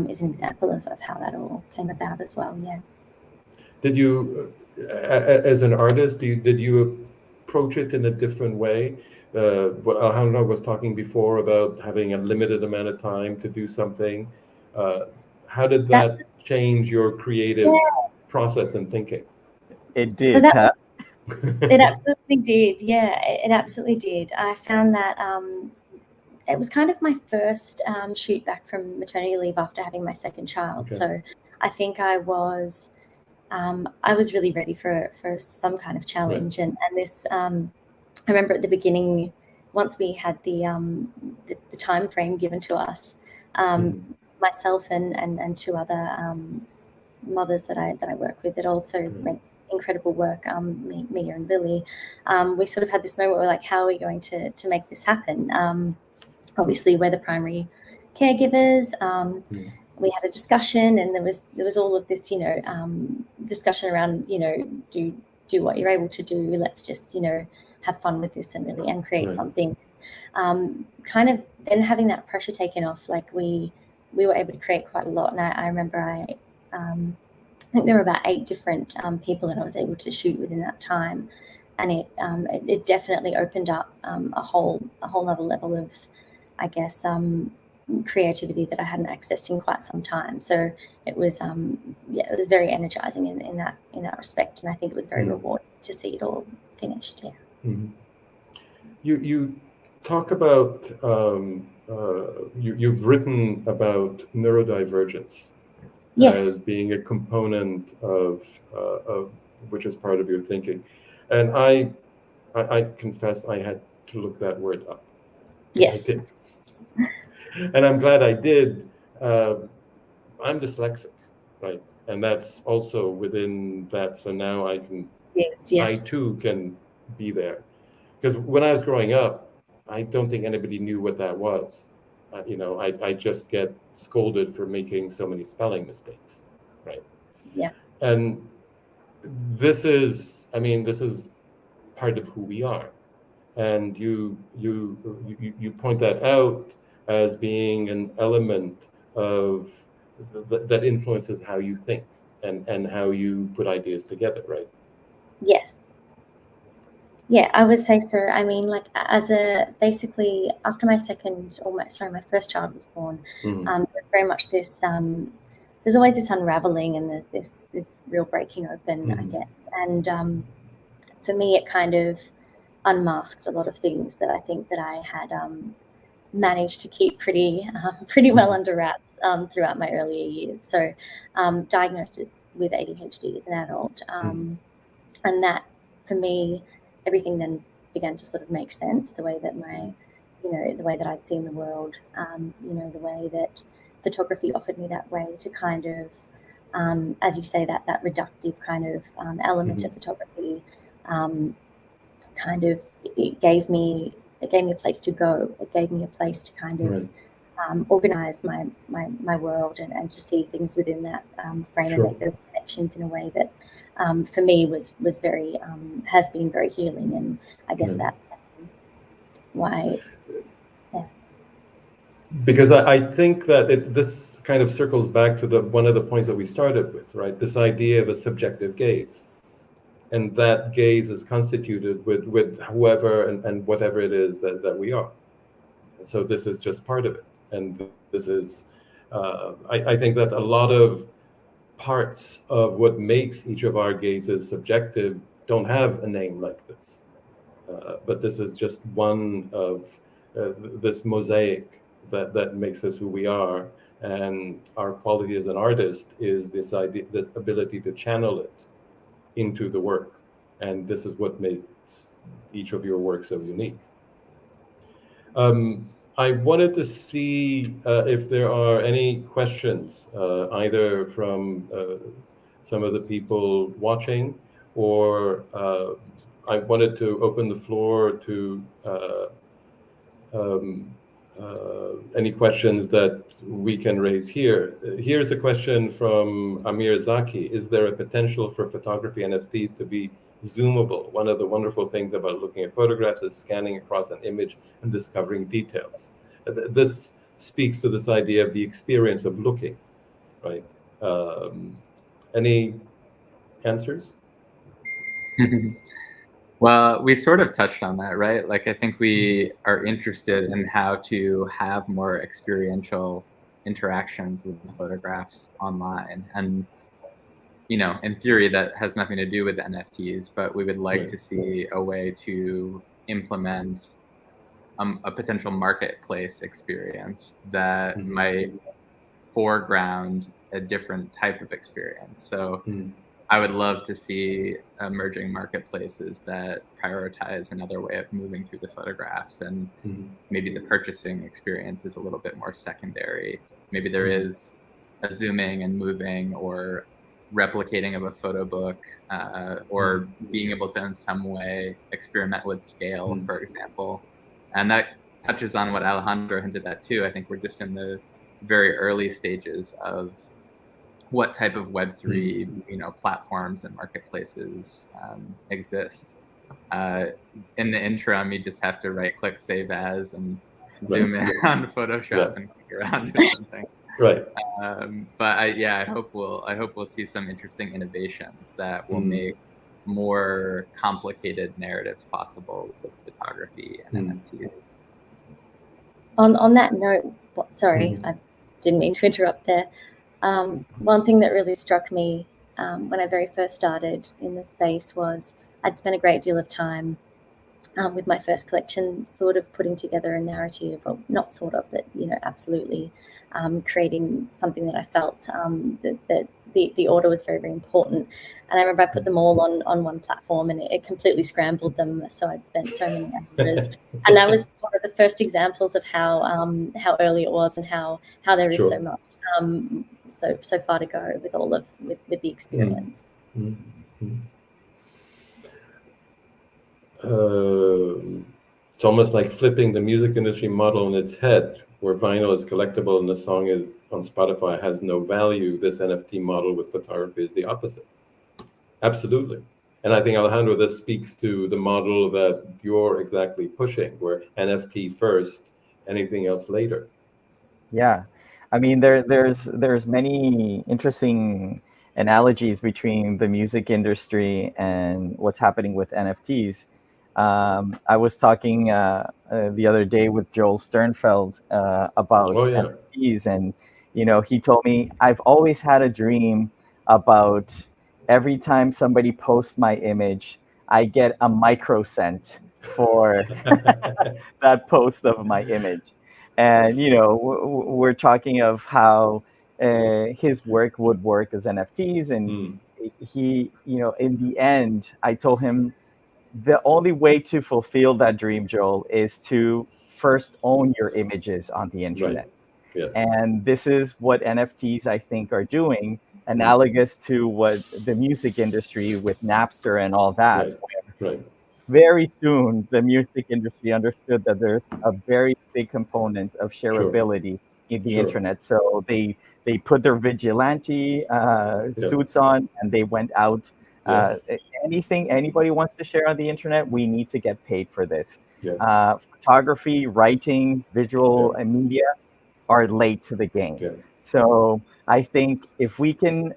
is an example of how that all came about as well. Yeah. Did you, as an artist, did you approach it in a different way? What Alejandro was talking before about having a limited amount of time to do something. How did that change your creative process and thinking? It did. So it absolutely did. Yeah, it absolutely did. I found that it was kind of my first shoot back from maternity leave after having my second child. Okay. So I think I was really ready for some kind of challenge. And this, I remember at the beginning, once we had the time frame given to us, myself and two other mothers that I work with that also make incredible work, Mia and Lily, we sort of had this moment where we're like, how are we going to make this happen? Obviously, we're the primary caregivers. We had a discussion, and there was all of this, discussion around, do what you're able to do. Let's just, have fun with this and create something. Kind of then having that pressure taken off, like we were able to create quite a lot. And I remember I think there were about 8 different people that I was able to shoot within that time, and it definitely opened up a whole other level of, I guess, creativity that I hadn't accessed in quite some time. So it was it was very energizing in that respect, and I think it was very rewarding to see it all finished. You talk about you've written about neurodivergence as being a component of which is part of your thinking, and I confess I had to look that word up. Yes. And I'm glad I did. I'm dyslexic, right? And that's also within that. So now I can, I too can be there. Because when I was growing up, I don't think anybody knew what that was. I just get scolded for making so many spelling mistakes, right? Yeah. And this is part of who we are. And you point that out as being an element of that influences how you think and how you put ideas together, right? Yes. Yeah, I would say so. I mean, like basically after my first child was born, there's very much this, there's always this unraveling, and there's this real breaking open, I guess. And for me, it kind of unmasked a lot of things that I think that I had managed to keep pretty well under wraps throughout my earlier years. So diagnosed with ADHD as an adult, and that for me, everything then began to sort of make sense. The way that the way that I'd seen the world, the way that photography offered me that way to kind of, as you say, that reductive kind of element of photography. Kind of, it gave me a place to go. It gave me a place to kind of organize my world and to see things within that frame and make those connections in a way that for me was very has been very healing. And I guess that's why. Because I think that this kind of circles back to one of the points that we started with, right? This idea of a subjective gaze. And that gaze is constituted with whoever and whatever it is that we are. So this is just part of it. And this is, I think that a lot of parts of what makes each of our gazes subjective don't have a name like this. But this is just one of this mosaic that makes us who we are. And our quality as an artist is this ability to channel it into the work, and this is what makes each of your work so unique. I wanted to see if there are any questions, either from some of the people watching, or I wanted to open the floor to any questions that we can raise here. Here's a question from Amir Zaki. Is there a potential for photography NFTs to be zoomable? One of the wonderful things about looking at photographs is scanning across an image and discovering details. This speaks to this idea of the experience of looking, right? Any answers? Well, we sort of touched on that, right? Like, I think we are interested in how to have more experiential interactions with the photographs online. And, in theory, that has nothing to do with the NFTs, but we would like to see a way to implement a potential marketplace experience that might foreground a different type of experience. So I would love to see emerging marketplaces that prioritize another way of moving through the photographs, and maybe the purchasing experience is a little bit more secondary. maybe there is a zooming and moving or replicating of a photo book, or being able to in some way experiment with scale, for example. And that touches on what Alejandro hinted at too. I think we're just in the very early stages of what type of Web3 platforms and marketplaces exist. In the interim, you just have to right-click Save As and zoom in on Photoshop and click around or something. Right. But I hope we'll see some interesting innovations that will make more complicated narratives possible with photography and NFTs. On that note, sorry, I didn't mean to interrupt there. One thing that really struck me when I very first started in the space was I'd spent a great deal of time with my first collection, sort of putting together a narrative, or not sort of, but absolutely creating something that I felt that the order was very, very important. And I remember I put them all on one platform, and it completely scrambled them. So I'd spent so many hours, and that was just one of the first examples of how early it was, and how there is so much so far to go with all of with the experience. It's almost like flipping the music industry model on its head, where vinyl is collectible and the song is on Spotify has no value. This NFT model with photography is the opposite. Absolutely. And I think, Alejandro, this speaks to the model that you're exactly pushing, where NFT first, anything else later. Yeah. I mean, there's many interesting analogies between the music industry and what's happening with NFTs. I was talking the other day with Joel Sternfeld about NFTs, and he told me, I've always had a dream about every time somebody posts my image, I get a microcent for that post of my image. And we're talking of how his work would work as NFTs, and he, in the end, I told him, the only way to fulfill that dream, Joel, is to first own your images on the internet. Right. Yes. And this is what NFTs, I think, are doing, analogous to what the music industry with Napster and all that. Right. Very soon, the music industry understood that there's a very big component of shareability in the internet. So they put their vigilante suits on, and they went out. Anything anybody wants to share on the internet, we need to get paid for this. Photography, writing, visual and media are late to the game. So I think if we can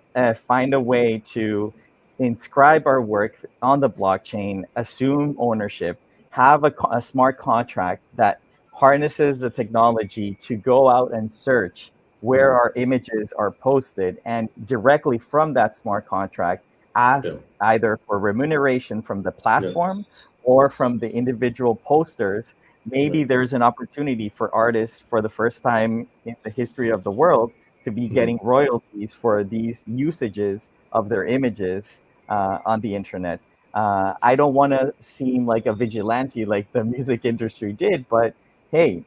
find a way to inscribe our work on the blockchain, assume ownership, have a smart contract that harnesses the technology to go out and search where our images are posted, and directly from that smart contract, ask either for remuneration from the platform or from the individual posters, maybe there's an opportunity for artists for the first time in the history of the world to be getting royalties for these usages of their images on the internet. I don't want to seem like a vigilante like the music industry did, but hey,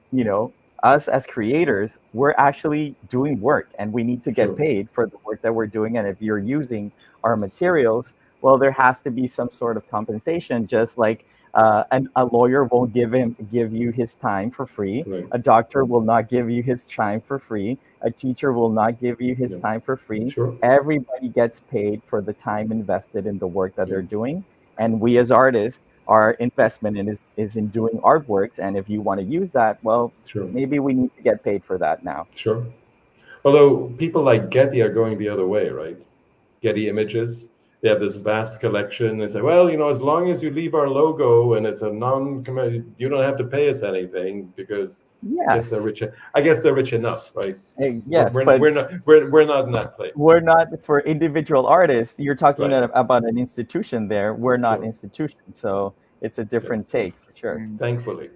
us as creators, we're actually doing work, and we need to get paid for the work that we're doing. And if you're using our materials, well, there has to be some sort of compensation, just like a lawyer won't give you his time for free. A doctor will not give you his time for free. A teacher will not give you his time for free. Everybody gets paid for the time invested in the work that they're doing. And we as artists, our investment is in doing artworks. And if you want to use that, well, maybe we need to get paid for that now. Although people like Getty are going the other way, right? Getty Images, they have this vast collection. They say, well, as long as you leave our logo and it's a non-commercial, you don't have to pay us anything, because I guess they're rich enough, right? Yes, but we're not in that place. We're not, for individual artists. You're talking about an institution there. We're not institutions, so it's a different take for sure. Thankfully,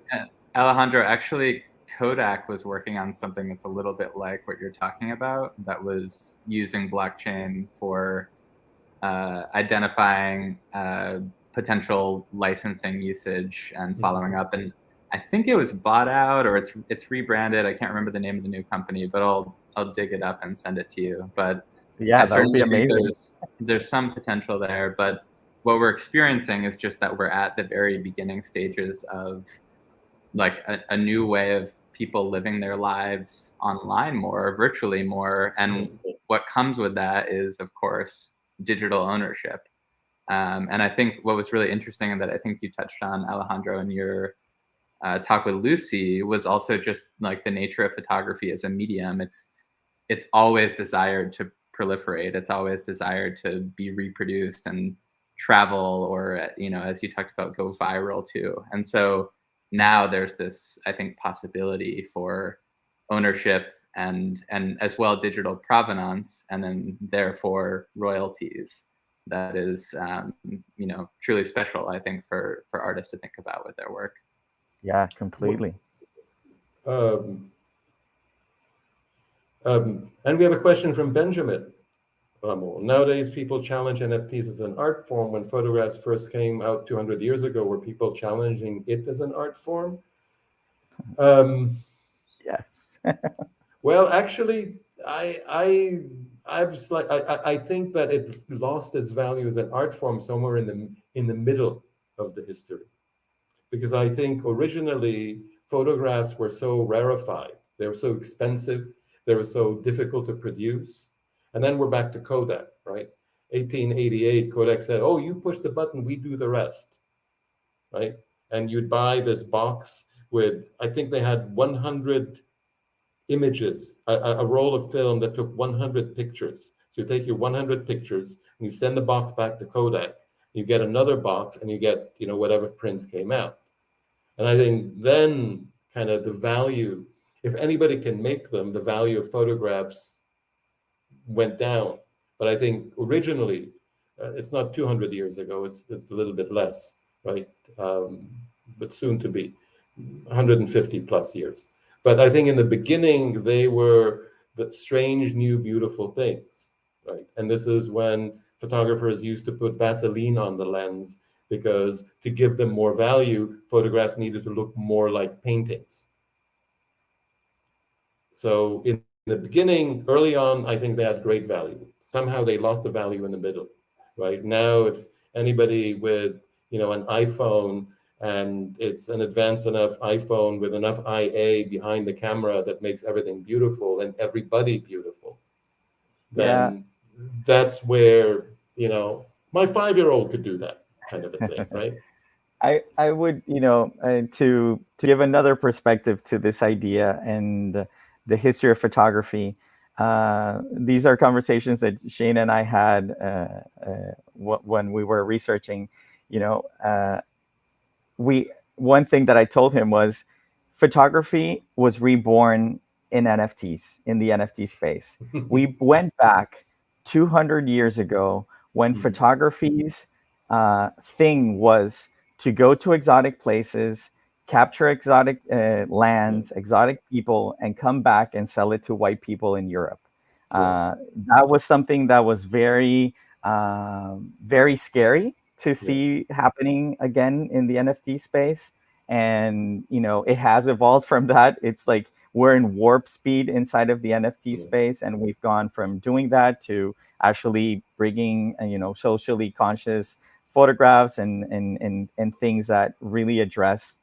Alejandro, actually, Kodak was working on something that's a little bit like what you're talking about, that was using blockchain for identifying potential licensing usage and following up. And I think it was bought out, or it's rebranded. I can't remember the name of the new company, but I'll dig it up and send it to you. But yeah, I that would be certainly think amazing. there's some potential there. But what we're experiencing is just that we're at the very beginning stages of like a new way of people living their lives online more, virtually more. And what comes with that is, of course, digital ownership. And I think what was really interesting, and that I think you touched on, Alejandro, in your talk with Lucy, was also just like the nature of photography as a medium. It's always desired to proliferate. It's always desired to be reproduced and travel, or as you talked about, go viral too. And so now there's this, I think, possibility for ownership and as well digital provenance, and then therefore royalties. That is, truly special, I think, for artists to think about with their work. Yeah, completely. And we have a question from Benjamin. Nowadays, people challenge NFTs as an art form. When photographs first came out 200 years ago, were people challenging it as an art form? Yes. Well, actually, I think that it lost its value as an art form somewhere in the middle of the history, because I think originally photographs were so rarefied, they were so expensive, they were so difficult to produce. And then we're back to Kodak, right? 1888, Kodak said, "Oh, you push the button, we do the rest," right? And you'd buy this box with, I think they had 100 images, a roll of film that took 100 pictures. So you take your 100 pictures and you send the box back to Kodak. You get another box and you get, whatever prints came out. And I think then kind of the value, if anybody can make them, the value of photographs went down. But I think originally, it's not 200 years ago, it's a little bit less, right? But soon to be 150 plus years. But I think in the beginning, they were the strange, new, beautiful things, right? And this is when photographers used to put Vaseline on the lens, because to give them more value, photographs needed to look more like paintings. So in the beginning, early on, I think they had great value. Somehow they lost the value in the middle, right? Now, if anybody with, an iPhone, and it's an advanced enough iPhone with enough IA behind the camera that makes everything beautiful and everybody beautiful, then that's where, my 5-year-old could do that kind of a thing, right? I would, to give another perspective to this idea and the history of photography. These are conversations that Shane and I had when we were researching. One thing that I told him was photography was reborn in NFTs, in the NFT space. We went back 200 years ago when photography's thing was to go to exotic places, capture exotic lands, exotic people, and come back and sell it to white people in Europe. That was something that was very, very scary to see happening again in the NFT space. And, it has evolved from that. It's like we're in warp speed inside of the NFT space. And we've gone from doing that to actually bringing, socially conscious photographs and things that really address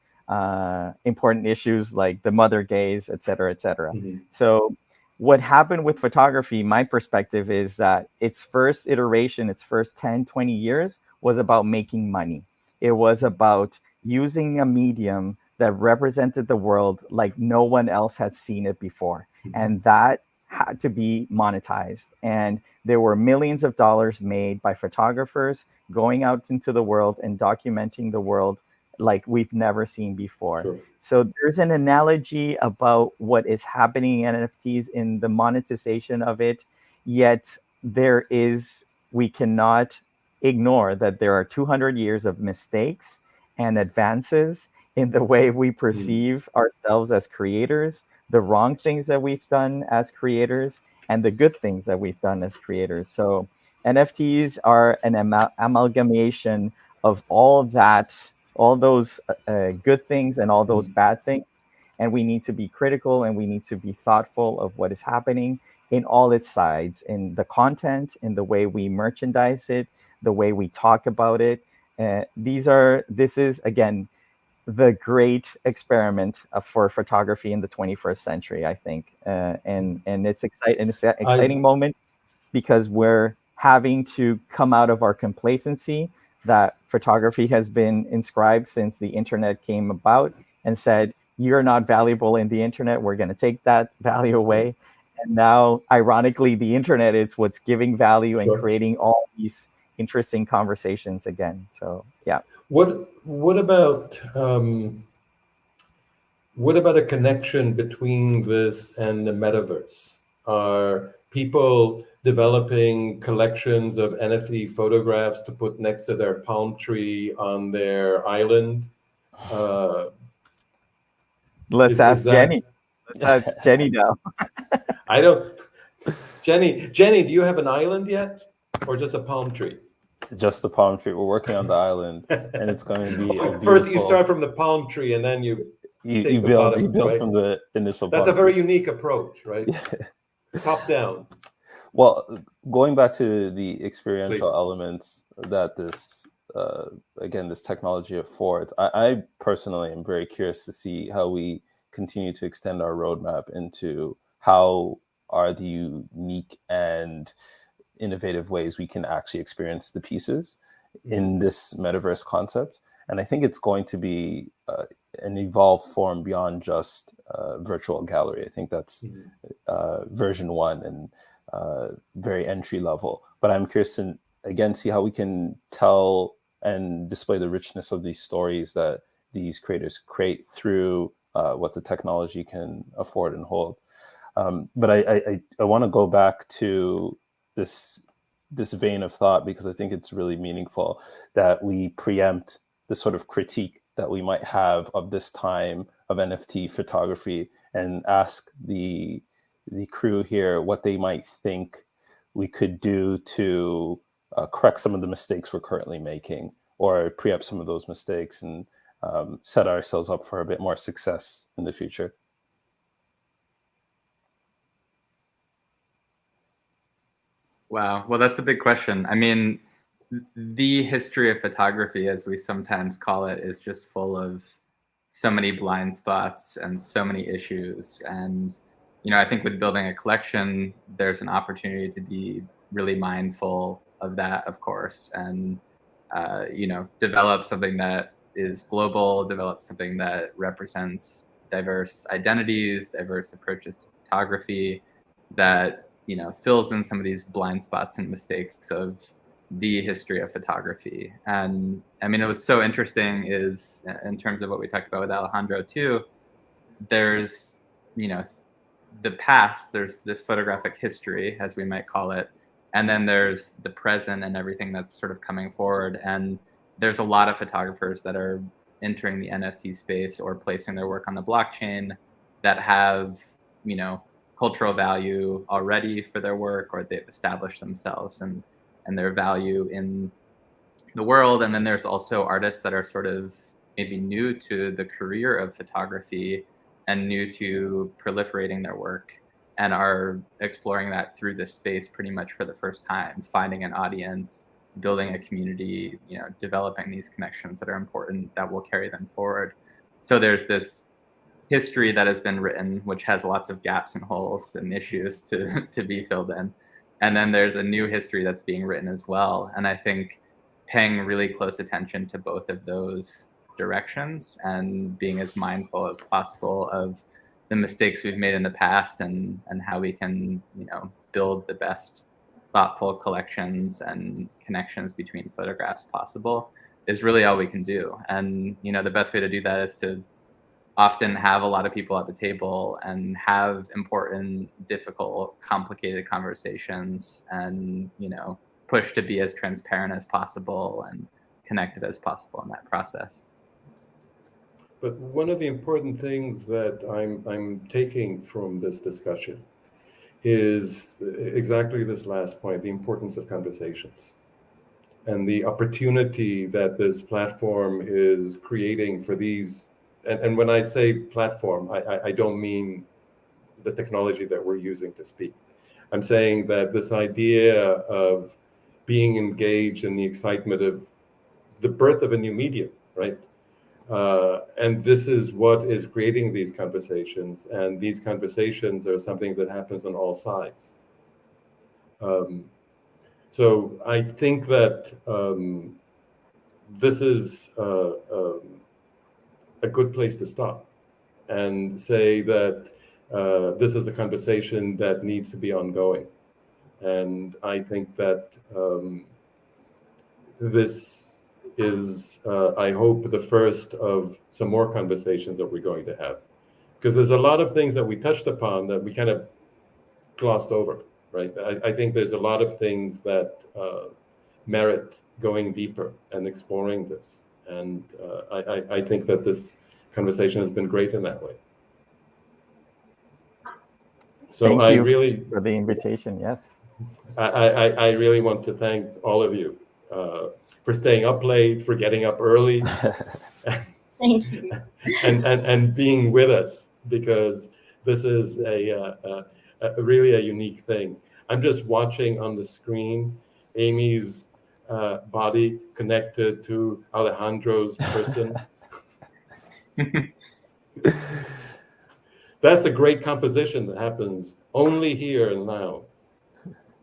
important issues like the mother gaze, et cetera, et cetera. So what happened with photography, my perspective is that its first iteration, its first 10, 20 years was about making money. It was about using a medium that represented the world like no one else had seen it before. And that had to be monetized. And there were millions of dollars made by photographers going out into the world and documenting the world like we've never seen before. So there's an analogy about what is happening in NFTs in the monetization of it. Yet we cannot ignore that there are 200 years of mistakes and advances in the way we perceive ourselves as creators, the wrong things that we've done as creators, and the good things that we've done as creators. So NFTs are an amalgamation of all that, all those good things and all those bad things. and we need to be critical, and we need to be thoughtful of what is happening in all its sides, in the content, in the way we merchandise it, the way we talk about it. This is, again, the great experiment for photography in the 21st century, I think. And it's an exciting moment, because we're having to come out of our complacency that photography has been inscribed since the internet came about, and said, you're not valuable in the internet, we're going to take that value away. And now, ironically, the internet is what's giving value and creating all these interesting conversations again. So, yeah. What about a connection between this and the metaverse? Are people developing collections of NFT photographs to put next to their palm tree on their island? Let's ask Jenny. Let's ask Jenny now. I don't. Jenny, do you have an island yet, or just a palm tree? Just the palm tree. We're working on the island, and it's going to be First, you start from the palm tree, and then you build right? From the initial. That's a very unique approach, right? Top down. Well, going back to the experiential elements that this this technology affords, I personally am very curious to see how we continue to extend our roadmap into how are the unique and innovative ways we can actually experience the pieces in this metaverse concept. And I think it's going to be an evolved form beyond just virtual gallery. I think that's version 1 and very entry level. But I'm curious to, again, see how we can tell and display the richness of these stories that these creators create through what the technology can afford and hold. But I want to go back to this vein of thought, because I think it's really meaningful that we preempt the sort of critique that we might have of this time of NFT photography, and ask the crew here what they might think we could do to correct some of the mistakes we're currently making, or preempt some of those mistakes, and set ourselves up for a bit more success in the future. Wow. Well, that's a big question. I mean, the history of photography, as we sometimes call it, is just full of so many blind spots and so many issues. And, I think with building a collection, there's an opportunity to be really mindful of that, of course, and, develop something that is global, develop something that represents diverse identities, diverse approaches to photography, that fills in some of these blind spots and mistakes of the history of photography. And I mean, it was so interesting is, in terms of what we talked about with Alejandro too, there's, the past, there's the photographic history, as we might call it, and then there's the present and everything that's sort of coming forward. And there's a lot of photographers that are entering the NFT space or placing their work on the blockchain that have, cultural value already for their work, or they've established themselves and their value in the world. And then there's also artists that are sort of maybe new to the career of photography and new to proliferating their work, and are exploring that through this space pretty much for the first time, finding an audience, building a community, developing these connections that are important that will carry them forward. So there's this history that has been written, which has lots of gaps and holes and issues to be filled in. And then there's a new history that's being written as well. And I think paying really close attention to both of those directions and being as mindful as possible of the mistakes we've made in the past, and how we can, build the best thoughtful collections and connections between photographs possible, is really all we can do. And, the best way to do that is to often have a lot of people at the table and have important, difficult, complicated conversations, and, push to be as transparent as possible and connected as possible in that process. But one of the important things that I'm taking from this discussion is exactly this last point, the importance of conversations and the opportunity that this platform is creating for these and when I say platform, I don't mean the technology that we're using to speak. I'm saying that this idea of being engaged in the excitement of the birth of a new medium, right? And this is what is creating these conversations. And these conversations are something that happens on all sides. So I think that this is a good place to stop and say that this is a conversation that needs to be ongoing. And I think that this is, I hope, the first of some more conversations that we're going to have. Because there's a lot of things that we touched upon that we kind of glossed over, right? I think there's a lot of things that merit going deeper and exploring this. And I think that this conversation has been great in that way. So Thank I you really for the invitation. Yes. I really want to thank all of you for staying up late, for getting up early, Thank you. and being with us, because this is a really a unique thing. I'm just watching on the screen Amy's body connected to Alejandro's person. That's a great composition that happens only here and now.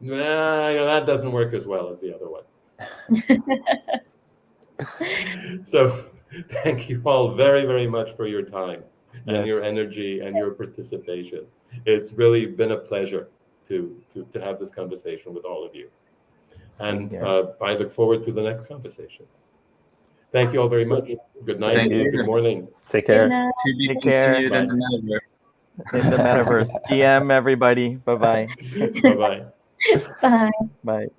That doesn't work as well as the other one. So thank you all very, very much for your time and your energy and your participation. It's really been a pleasure to have this conversation with all of you. And I look forward to the next conversations. Thank you all very much. Good night. Thank you. Good morning. Take care. To be Take care. continued in the metaverse. In the metaverse. GM, everybody. Bye-bye. Bye-bye. Bye. Bye.